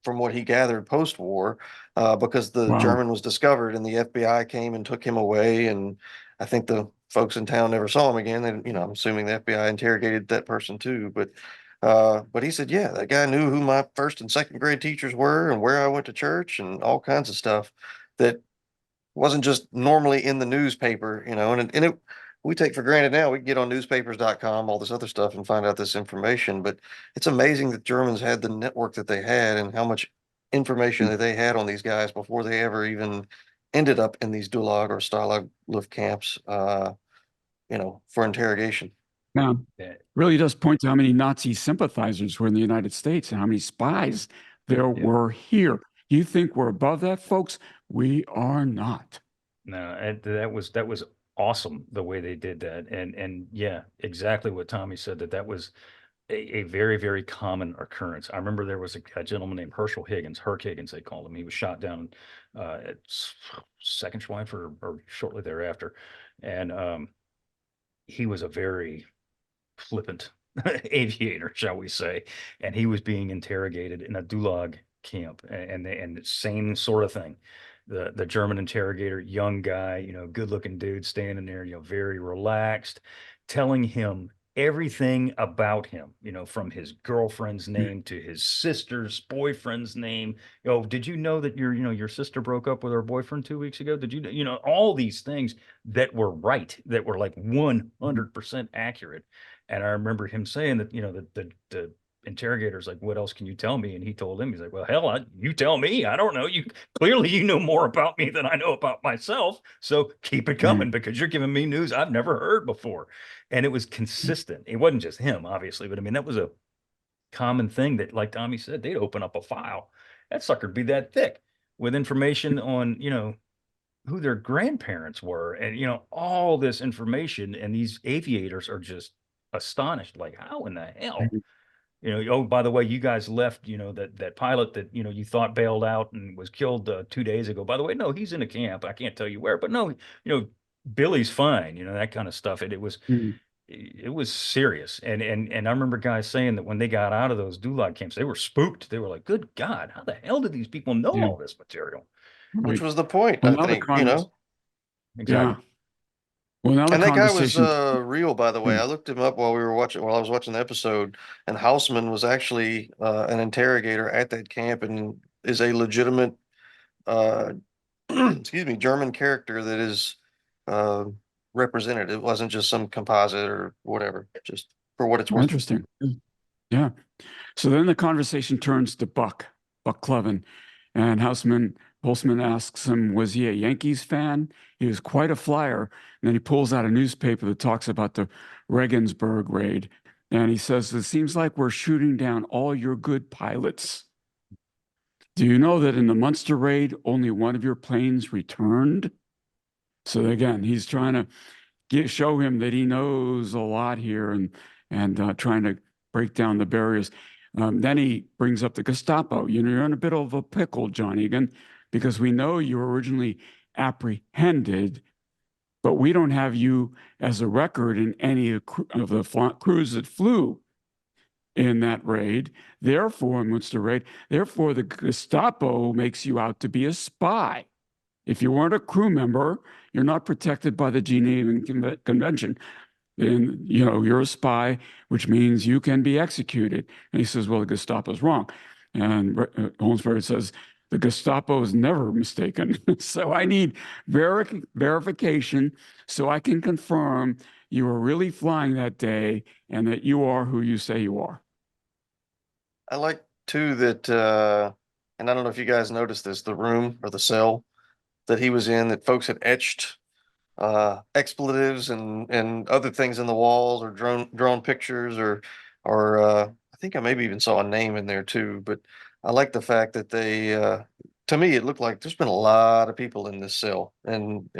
from what he gathered post-war, because the Wow. German was discovered and the FBI came and took him away. And I think the folks in town never saw him again. And, I'm assuming the FBI interrogated that person too. But he said, yeah, that guy knew who my first and second grade teachers were and where I went to church and all kinds of stuff that wasn't just normally in the newspaper, and we take for granted now. We can get on newspapers.com, all this other stuff, and find out this information. But it's amazing that Germans had the network that they had and how much information that they had on these guys before they ever even ended up in these Gulag or Stalag Luft camps, for interrogation. Now, Yeah. really does point to how many Nazi sympathizers were in the United States and how many spies there were here. You think we're above that, folks? We are not. No, and that was awesome the way they did that. And yeah, exactly what Tommy said, that was a very, very common occurrence. I remember there was a gentleman named Herc Higgins, they called him. He was shot down at Second Schweifer or shortly thereafter. And he was a very flippant aviator, shall we say, and he was being interrogated in a Gulag camp, and the same sort of thing. The German interrogator, young guy, good looking dude, standing there, very relaxed, telling him everything about him, from his girlfriend's name to his sister's boyfriend's name. Did you know that your sister broke up with her boyfriend 2 weeks ago? Did you know all these things that were right, that were like 100% accurate? And I remember him saying that, the interrogator's like, what else can you tell me? And he told him, he's like, well, hell, you tell me. I don't know. Clearly you know more about me than I know about myself. So keep it coming because you're giving me news I've never heard before. And it was consistent. It wasn't just him, obviously, but I mean, that was a common thing that, like Tommy said, they'd open up a file. That sucker'd be that thick with information on, who their grandparents were and, all this information. And these aviators are just astonished, like, how in the hell? Oh, by the way, you guys left, that pilot that, you thought bailed out and was killed 2 days ago. By the way, no, he's in a camp. I can't tell you where, but no, Billy's fine, that kind of stuff. And it was serious. And I remember guys saying that when they got out of those Gulag camps, they were spooked. They were like, good God, how the hell did these people know all this material? Which Right. was the point, Well, I now the think, yeah. Exactly. Well, now the And that guy was conversation. real, by the way. I looked him up while I was watching the episode, and Houseman was actually an interrogator at that camp and is a legitimate, uh, excuse me, German character that is uh, represented. It wasn't just some composite or whatever, just for what it's Oh, worth. interesting. Yeah. So then the conversation turns to Buck Clevin, and Holzman asks him, was he a Yankees fan? He was quite a flyer. And then he pulls out a newspaper that talks about the Regensburg raid. And he says, it seems like we're shooting down all your good pilots. Do you know that in the Munster raid, only one of your planes returned? So again, he's trying to show him that he knows a lot here and trying to break down the barriers. Then he brings up the Gestapo. You're in a bit of a pickle, John Egan, because we know you were originally apprehended, but we don't have you as a record in any of the crews that flew in that raid. Therefore, Munster raid, therefore the Gestapo makes you out to be a spy. If you weren't a crew member, you're not protected by the Geneva Convention. And, you're a spy, which means you can be executed. And he says, well, the Gestapo's wrong. And Holmesburg says, the Gestapo is never mistaken. So I need verification so I can confirm you were really flying that day and that you are who you say you are. I like too that, and I don't know if you guys noticed this, the room or the cell that he was in, that folks had etched expletives and other things in the walls or drawn pictures or I think I maybe even saw a name in there too. But I like the fact that they to me it looked like there's been a lot of people in this cell and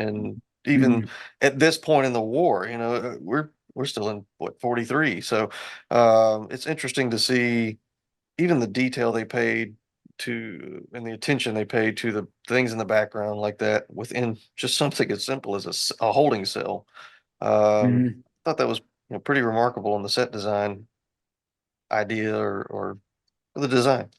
even at this point in the war, we're still in what 43. So it's interesting to see even the detail they paid to and the attention they paid to the things in the background like that within just something as simple as a holding cell. Thought that was pretty remarkable in the set design idea or the design.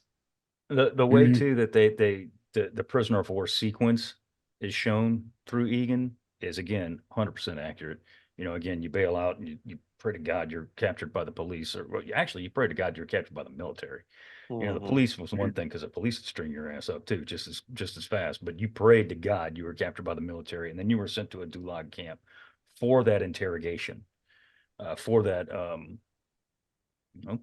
The way too that the prisoner of war sequence is shown through Egan is again 100% accurate. Again, you bail out and you pray to God you're captured by the police, or well, actually you pray to God you're captured by the military. The police was one thing because the police would string your ass up too, just as fast. But you prayed to God you were captured by the military, and then you were sent to a Gulag camp for that interrogation, for that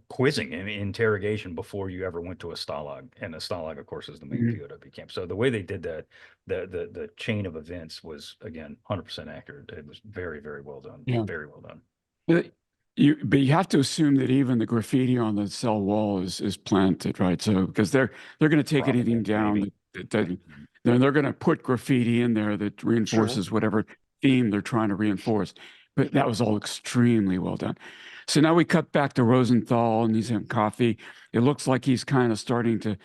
quizzing and interrogation before you ever went to a stalag. And a stalag, of course, is the main POW camp. So the way they did that, the chain of events was, again, 100% accurate. It was very, very well done. Yeah. Very well done. But you have to assume that even the graffiti on the cell wall is planted, right? So because they're going to take Probably, anything down maybe. then they're going to put graffiti in there that reinforces whatever theme they're trying to reinforce. But that was all extremely well done. So now we cut back to Rosenthal and he's having coffee. It looks like he's kind of starting to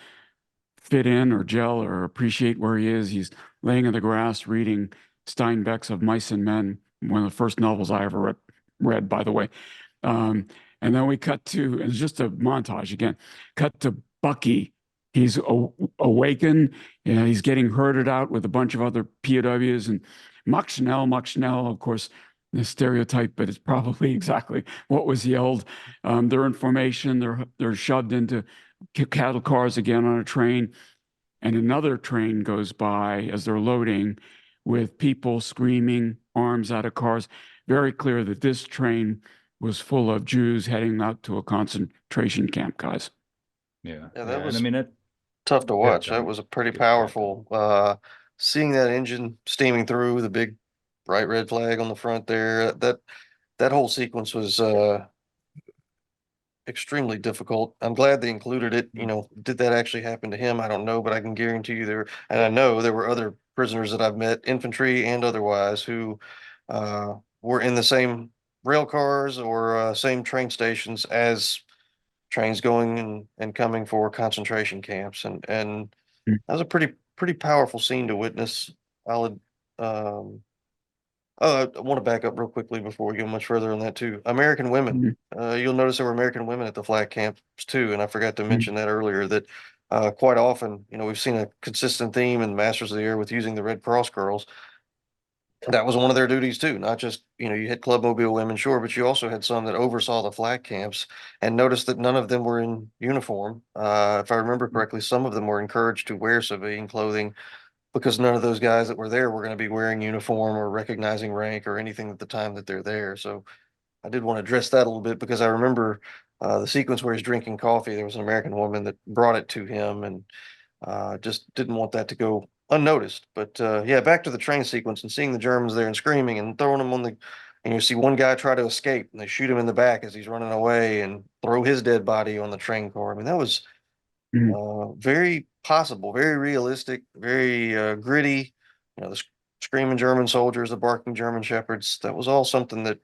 fit in or gel or appreciate where he is. He's laying in the grass reading Steinbeck's Of Mice and Men, one of the first novels I ever read, by the way. And then we cut to, and it's just a montage again, cut to Bucky. He's awakened, and he's getting herded out with a bunch of other POWs, and Mach Schnell, of course, the stereotype, but it's probably exactly what was yelled. They're in formation, they're shoved into cattle cars again on a train, and another train goes by as they're loading with people screaming, arms out of cars. Very clear that this train was full of Jews heading out to a concentration camp, guys. Yeah. Yeah, that was and I mean, that tough to watch. That John. was a pretty Yeah, powerful, seeing that engine steaming through the big bright red flag on the front there. That whole sequence was extremely difficult. I'm glad they included it. You know, did that actually happen to him? I don't know, but I can guarantee you and I know there were other prisoners that I've met, infantry and otherwise, who were in the same rail cars or same train stations as trains going and coming for concentration camps. And that was a pretty powerful scene to witness. I'll Oh, I want to back up real quickly before we go much further on that too. American women. You'll notice there were American women at the flag camps too, and I forgot to mention that earlier. That quite often, you know, we've seen a consistent theme in Masters of the Air with using the Red Cross girls. That was one of their duties too. Not just, you know, you had Club Mobile women, sure, but you also had some that oversaw the flag camps and noticed that none of them were in uniform. If I remember correctly, some of them were encouraged to wear civilian clothing because none of those guys that were there were going to be wearing uniform or recognizing rank or anything at the time that they're there. So I did want to address that a little bit because I remember the sequence where he's drinking coffee. There was an American woman that brought it to him and just didn't want that to go unnoticed. But yeah, back to the train sequence and seeing the Germans there and screaming and throwing them on and you see one guy try to escape and they shoot him in the back as he's running away and throw his dead body on the train car. I mean, that was very possible, very realistic, very gritty. You know, the screaming German soldiers, the barking German shepherds. That was all something that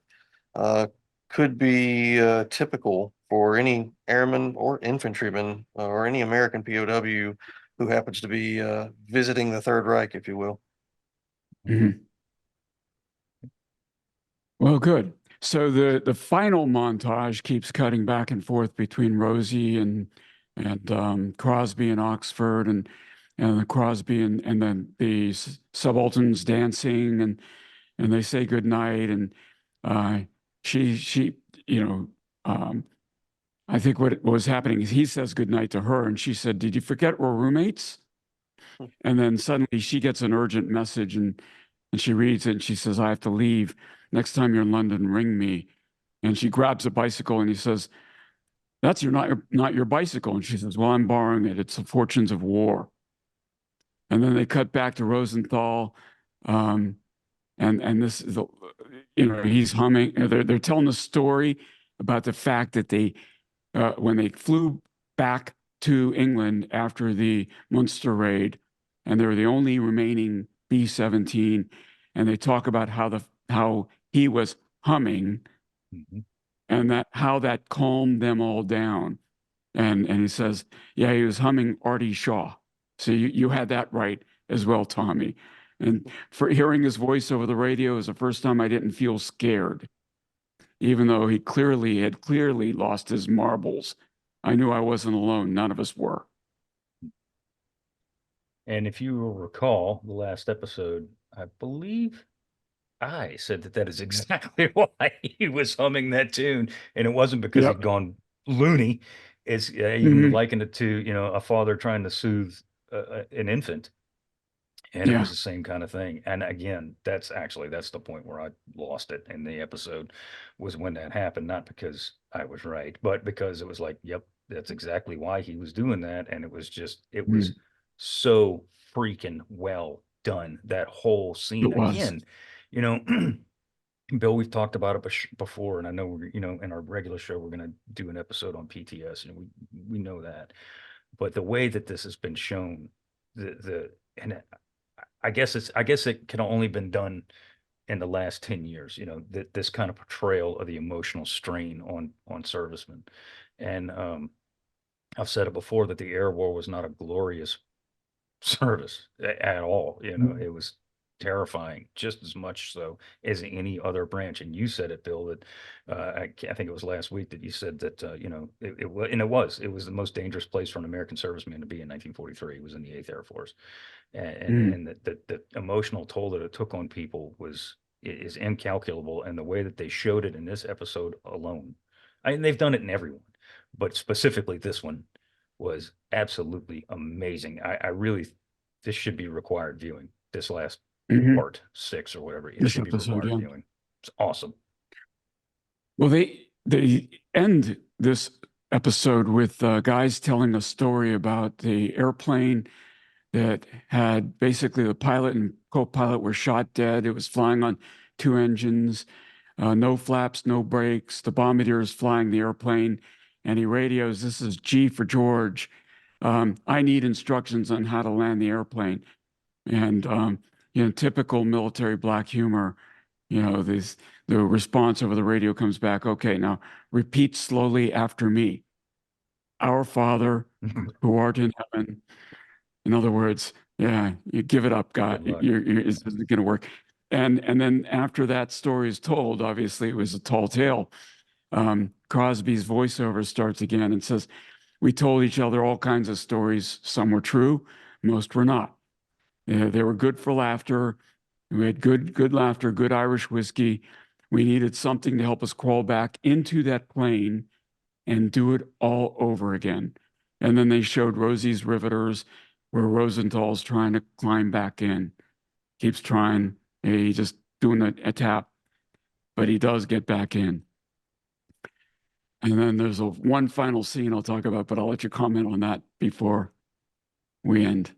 uh, could be typical for any airman or infantryman or any American POW who happens to be visiting the Third Reich, if you will. Well, good. So the final montage keeps cutting back and forth between Rosie and Crosby and Oxford and the Crosby and then the subalterns dancing and they say goodnight and she you know I think what was happening is he says goodnight to her and she said, "Did you forget we're roommates?" And then suddenly she gets an urgent message and she reads it and she says, "I have to leave. Next time you're in London, ring me." And she grabs a bicycle and he says, "That's not your bicycle." And she says, "Well, I'm borrowing it. It's the fortunes of war." And then they cut back to Rosenthal. And this is, you know, he's humming. They're telling a story about the fact that when they flew back to England after the Munster raid, and they were the only remaining B-17, and they talk about how he was humming, and how that calmed them all down. And he says, yeah, he was humming Artie Shaw. So you had that right as well, Tommy. And for hearing his voice over the radio is the first time I didn't feel scared, even though he had clearly lost his marbles. I knew I wasn't alone. None of us were. And if you will recall the last episode, I believe I said that is exactly why he was humming that tune, and it wasn't because he'd gone loony. It's you can liken it to, you know, a father trying to soothe an infant, And it Yeah. was the same kind of thing. And again, that's the point where I lost it in the episode, was when that happened, not because I was right, but because it was like, yep, that's exactly why he was doing that. And it was Mm. so freaking well done. That whole scene It was. again, you know, Bill, we've talked about it before, and I know we're, in our regular show, we're going to do an episode on PTS, and we know that. But the way that this has been shown, and I guess it can only been done in the last 10 years, that this kind of portrayal of the emotional strain on servicemen. And I've said it before that the air war was not a glorious service at all. Mm. It was terrifying, just as much so as any other branch. And you said it, Bill, that I think it was last week that you said that it was the most dangerous place for an American serviceman to be in 1943. It was in the 8th Air Force, Mm. and the emotional toll that it took on people is incalculable. And the way that they showed it in this episode alone, I mean, they've done it in everyone, but specifically this one was absolutely amazing. I really, this should be required viewing. This last Mhm. part 6 or whatever, it This should be episode, required yeah. viewing. It's awesome. Well, they end this episode with guys telling a story about the airplane that had basically the pilot and co-pilot were shot dead. It was flying on 2 engines, no flaps, no brakes. The bombardier is flying the airplane, and he radios, "This is G for George. I need instructions on how to land the airplane." And typical military black humor. The response over the radio comes back, "Okay, now repeat slowly after me. Our Father who art in heaven." In other words, yeah, you give it up, God. Good luck. It's going to work. And then after that story is told, obviously it was a tall tale. Crosby's voiceover starts again and says, "We told each other all kinds of stories. Some were true, most were not. They were good for laughter. We had good laughter, good Irish whiskey. We needed something to help us crawl back into that plane and do it all over again." And then they showed Rosie's riveters where Rosenthal's trying to climb back in, keeps trying. He just doing a tap, but he does get back in. And then there's one final scene I'll talk about, but I'll let you comment on that before we end.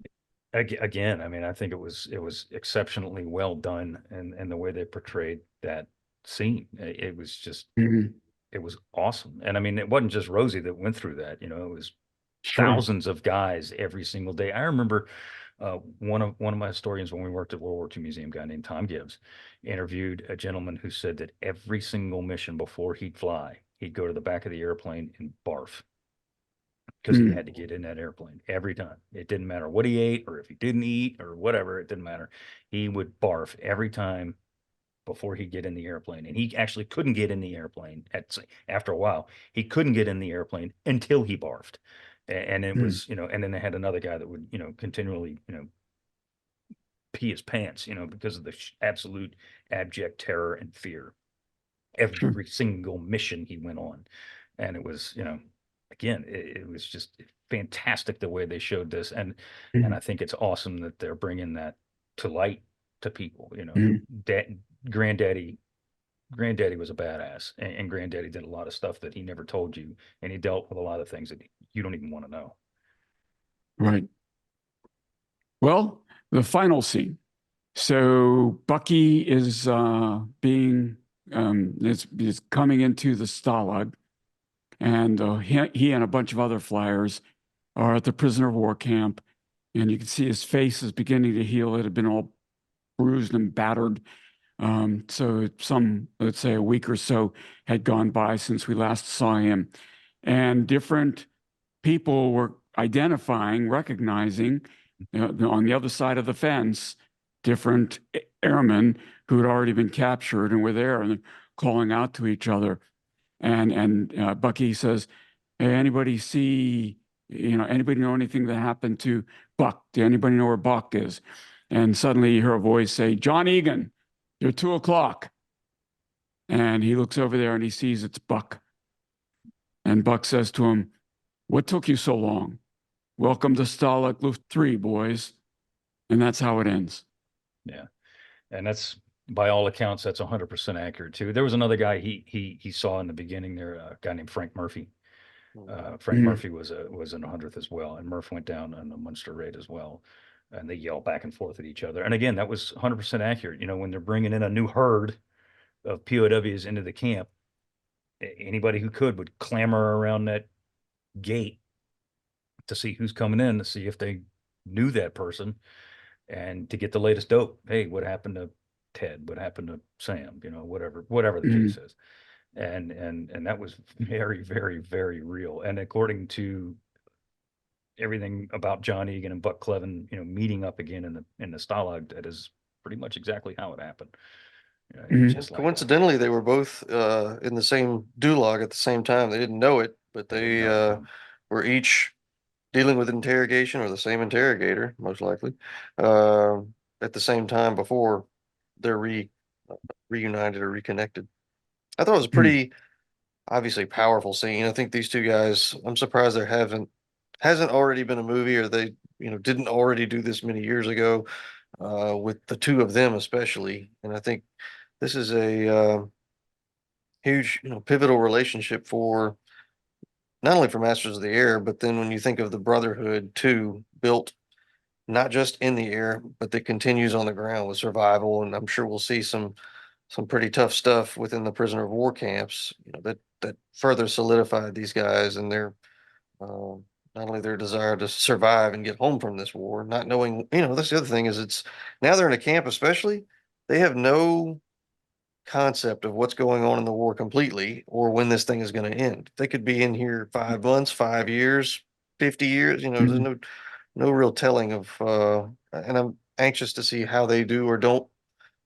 Again, I mean, I think it was exceptionally well done, and the way they portrayed that scene, it was just Mhm. it was awesome. And I mean, it wasn't just Rosie that went through that. It was Sure. thousands of guys every single day. I remember one of my historians when we worked at World War II Museum, a guy named Tom Gibbs, interviewed a gentleman who said that every single mission before he'd fly, he'd go to the back of the airplane and barf because he Mm. had to get in that airplane every time. It didn't matter what he ate or if he didn't eat or whatever. It didn't matter. He would barf every time before he'd get in the airplane. And he actually couldn't get in the airplane after a while. He couldn't get in the airplane until he barfed. And it Mm. was, and then they had another guy that would, continually, pee his pants, because of the absolute abject terror and fear Sure. every single mission he went on. And it was, again, it was just fantastic the way they showed this. And Mm. I think it's awesome that they're bringing that to light to people. Mm. Dad, granddaddy was a badass, and granddaddy did a lot of stuff that he never told you, and he dealt with a lot of things that you don't even want to know. Right. Well, the final scene. So Bucky is is coming into the Stalag, and he and a bunch of other flyers are at the prisoner of war camp, and you can see his face is beginning to heal. It had been all bruised and battered. So let's say a week or so had gone by since we last saw him, and different people were recognizing, on the other side of the fence, different airmen who had already been captured and were there, and they're calling out to each other. And Bucky says, "Hey, anybody know anything that happened to Buck? Do anybody know where Buck is?" And suddenly you hear a voice say, "John Egan, you're 2 o'clock." And he looks over there and he sees it's Buck. And Buck says to him, "What took you so long? Welcome to Stalag Luft 3, boys." and that's how it ends. Yeah. And that's, by all accounts, that's 100% accurate too. There was another guy he saw in the beginning there, a guy named Frank Murphy. Frank Mhm. Murphy was in the 100th as well, and Murph went down on a Munster raid as well, and they yell back and forth at each other. And again, that was 100% accurate. You know, when they're bringing in a new herd of POWs into the camp, anybody who could would clamor around that gate to see who's coming in, to see if they knew that person, and to get the latest dope. Hey, what happened to Ted? What happened to Sam? You know, whatever the case is. And that was very, very, very real. And according to everything about John Egan and Buck Clevin, you know, meeting up again in the Stalag, that is pretty much exactly how it happened. You know, Mhm. just like Coincidentally, they were both in the same dulag at the same time. They didn't know it, but They didn't they know. were each dealing with interrogation, or the same interrogator, most likely, uh, at the same time before they're reunited or reconnected. I thought it was a Mhm. pretty obviously powerful scene. I think these two guys, I'm surprised there hasn't already been a movie, or they, didn't already do this many years ago, with the two of them especially. And I think this is a huge, pivotal relationship for not only for Masters of the Air, but then when you think of the Brotherhood too, built not just in the air, but that continues on the ground with survival. And I'm sure we'll see some pretty tough stuff within the prisoner of war camps, that further solidified these guys and their not only their desire to survive and get home from this war, not knowing, that's the other thing, is it's now they're in a camp, especially, they have no concept of what's going on in the war completely, or when this thing is going to end. They could be in here 5 months, 5 years, 50 years, there's Mhm. no real telling of and I'm anxious to see how they do or don't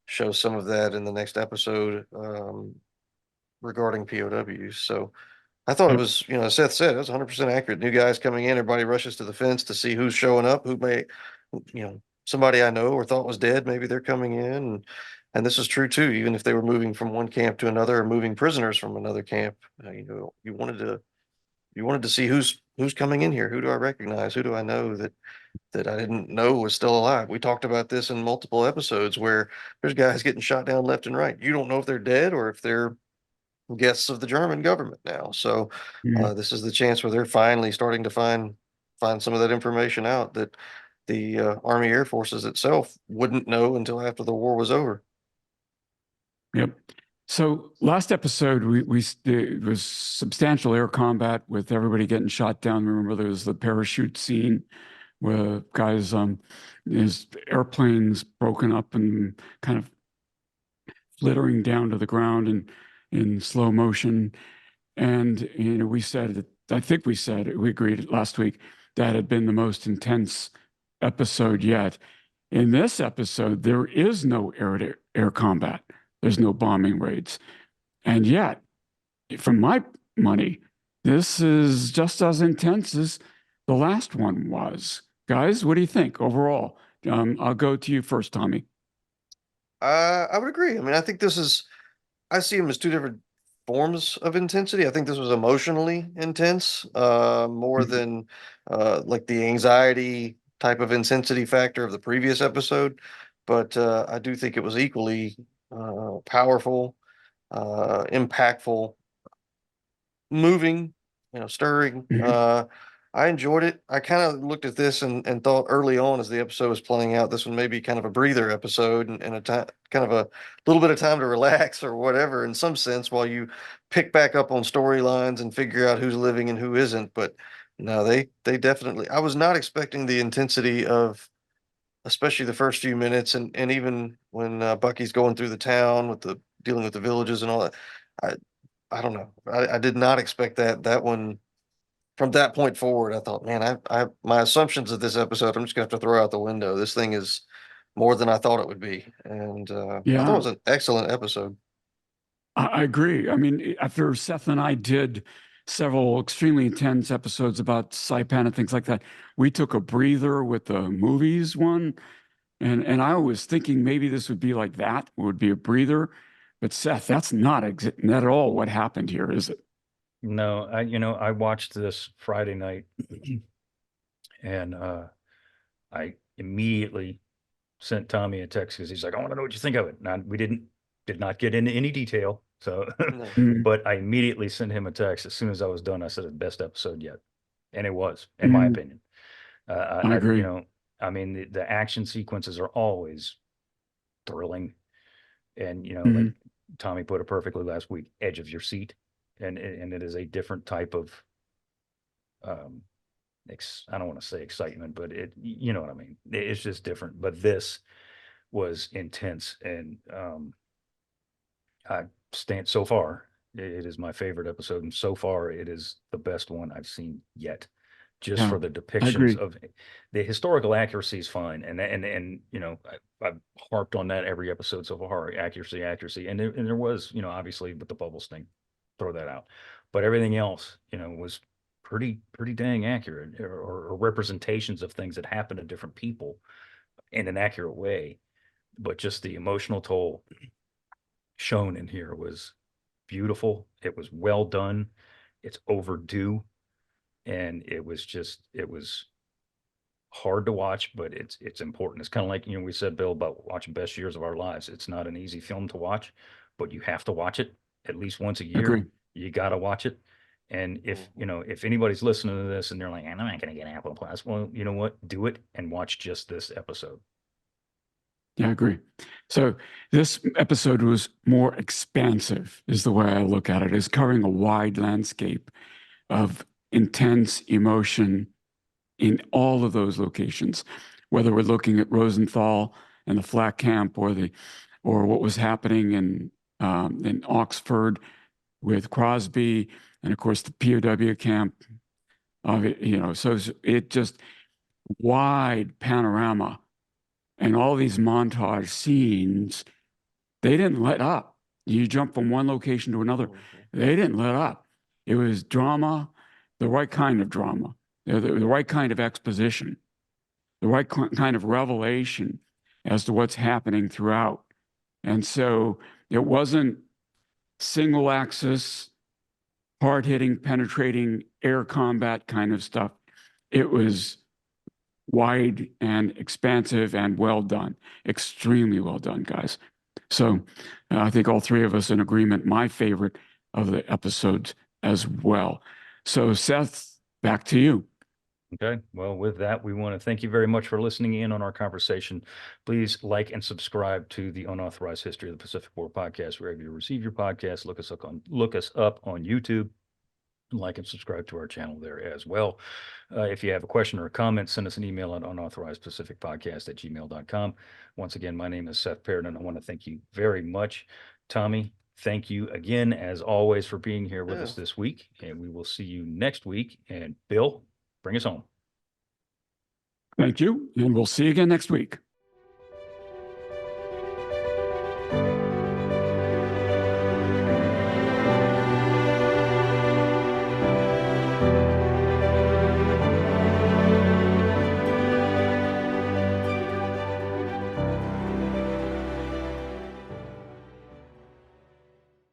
show some of that in the next episode, regarding POWs. So I thought it Yep. was, as Seth said, it was 100% accurate. New guys coming in, everybody rushes to the fence to see who's showing up, who may, somebody I know or thought was dead, maybe they're coming in. And this is true too, even if they were moving from one camp to another, or moving prisoners from another camp, you wanted to see who's coming in here. Who do I recognize? Who do I know that I didn't know was still alive? We talked about this in multiple episodes where there's guys getting shot down left and right. You don't know if they're dead or if they're guests of the German government now. So Mhm. this is the chance where they're finally starting to find some of that information out that the Army Air Forces itself wouldn't know until after the war was over. Yep. So last episode, it was substantial air combat with everybody getting shot down. Remember, there was the parachute scene where guys, his airplanes broken up and kind of flittering down to the ground in slow motion. And we said that, I think we agreed last week, that had been the most intense episode yet. In this episode, there is no air combat. There's no bombing raids. And yet, from my money, this is just as intense as the last one was. Guys, what do you think overall? I'll go to you first, Tommy. I would agree. I mean, I see them as two different forms of intensity. I think this was emotionally intense, more Mhm. than like the anxiety type of intensity factor of the previous episode. But I do think it was equally powerful, impactful, moving, stirring. Mhm. I enjoyed it. I kind of looked at this and thought early on as the episode was playing out, this one may be kind of a breather episode, and a time, kind of a little bit of time to relax or whatever, in some sense, while you pick back up on storylines and figure out who's living and who isn't. But no, they definitely. I was not expecting the intensity of, especially the first few minutes, and even when Bucky's going through the town with the dealing with the villages and all that. I I don't know. I did not expect that one. From that point forward, I thought, man, my assumptions of this episode, I'm just gonna have to throw out the window. This thing is more than I thought it would be, and I thought it Yeah, was an excellent episode. I agree. I mean, after Seth and I did several extremely intense episodes about Saipan and things like that, we took a breather with the movies one. And I was thinking maybe this would be like that, would be a breather. But Seth, that's not at all what happened here, is it? No, I watched this Friday night, and I immediately sent Tommy a text because he's like, I want to know what you think of it. Now, we did not get into any detail. So, No. but I immediately sent him a text as soon as I was done. I said, the best episode yet. And it was, in my opinion. I agree. You know, I mean, the action sequences are always thrilling. And, you know, like Tommy put it perfectly last week, edge of your seat. And it is a different type of, I don't want to say excitement, but you know what I mean? It's just different. But this was intense. And I stand so far, it is my favorite episode. And so far, it is the best one I've seen yet. Just Yeah, for the I depictions agree. of the historical accuracy is fine. And you know, I've harped on that every episode so far, accuracy. And there was, you know, obviously with the bubble sting, throw that out. But everything else, you know, was pretty dang accurate, or representations of things that happen to different people in an accurate way. But just the emotional toll shown in here was beautiful. It was well done. It's overdue. And it was hard to watch, but it's important. It's kind of like, you know, we said, Bill, about watching Best Years of Our Lives. It's not an easy film to watch, but you have to watch it at least once a Agree. year. You got to watch it. And if, you know, if anybody's listening to this and they're like, I'm not going to get Apple Plus, well, you know what? Do it and watch just this episode. Yeah, I agree. So this episode was more expansive, is the way I look at it, is covering a wide landscape of intense emotion in all of those locations, whether we're looking at Rosenthal and the Flak camp, or what was happening in Oxford with Crosby, and of course the POW camp. You know, so it just wide panorama, and all these montage scenes. They didn't let up. You jump from one location to another. They didn't let up. It was drama, the right kind of drama, the right kind of exposition, the right kind of revelation as to what's happening throughout. And so it wasn't single axis, hard hitting, penetrating air combat kind of stuff. It was wide and expansive and well done, extremely well done, guys. So I think all three of us in agreement, my favorite of the episodes as well. So Seth, back to you. Okay. Well, with that, we want to thank you very much for listening in on our conversation. Please like and subscribe to the Unauthorized History of the Pacific War podcast, wherever you receive your podcast. Look us up on YouTube. Like and subscribe to our channel there as well. If you have a question or a comment, send us an email at unauthorizedpacificpodcast@gmail.com. Once again, my name is Seth Perrin, and I want to thank you very much. Tommy, thank you again, as always, for being here with us this week. And we will see you next week. And Bill, bring us home. Thank you. And we'll see you again next week.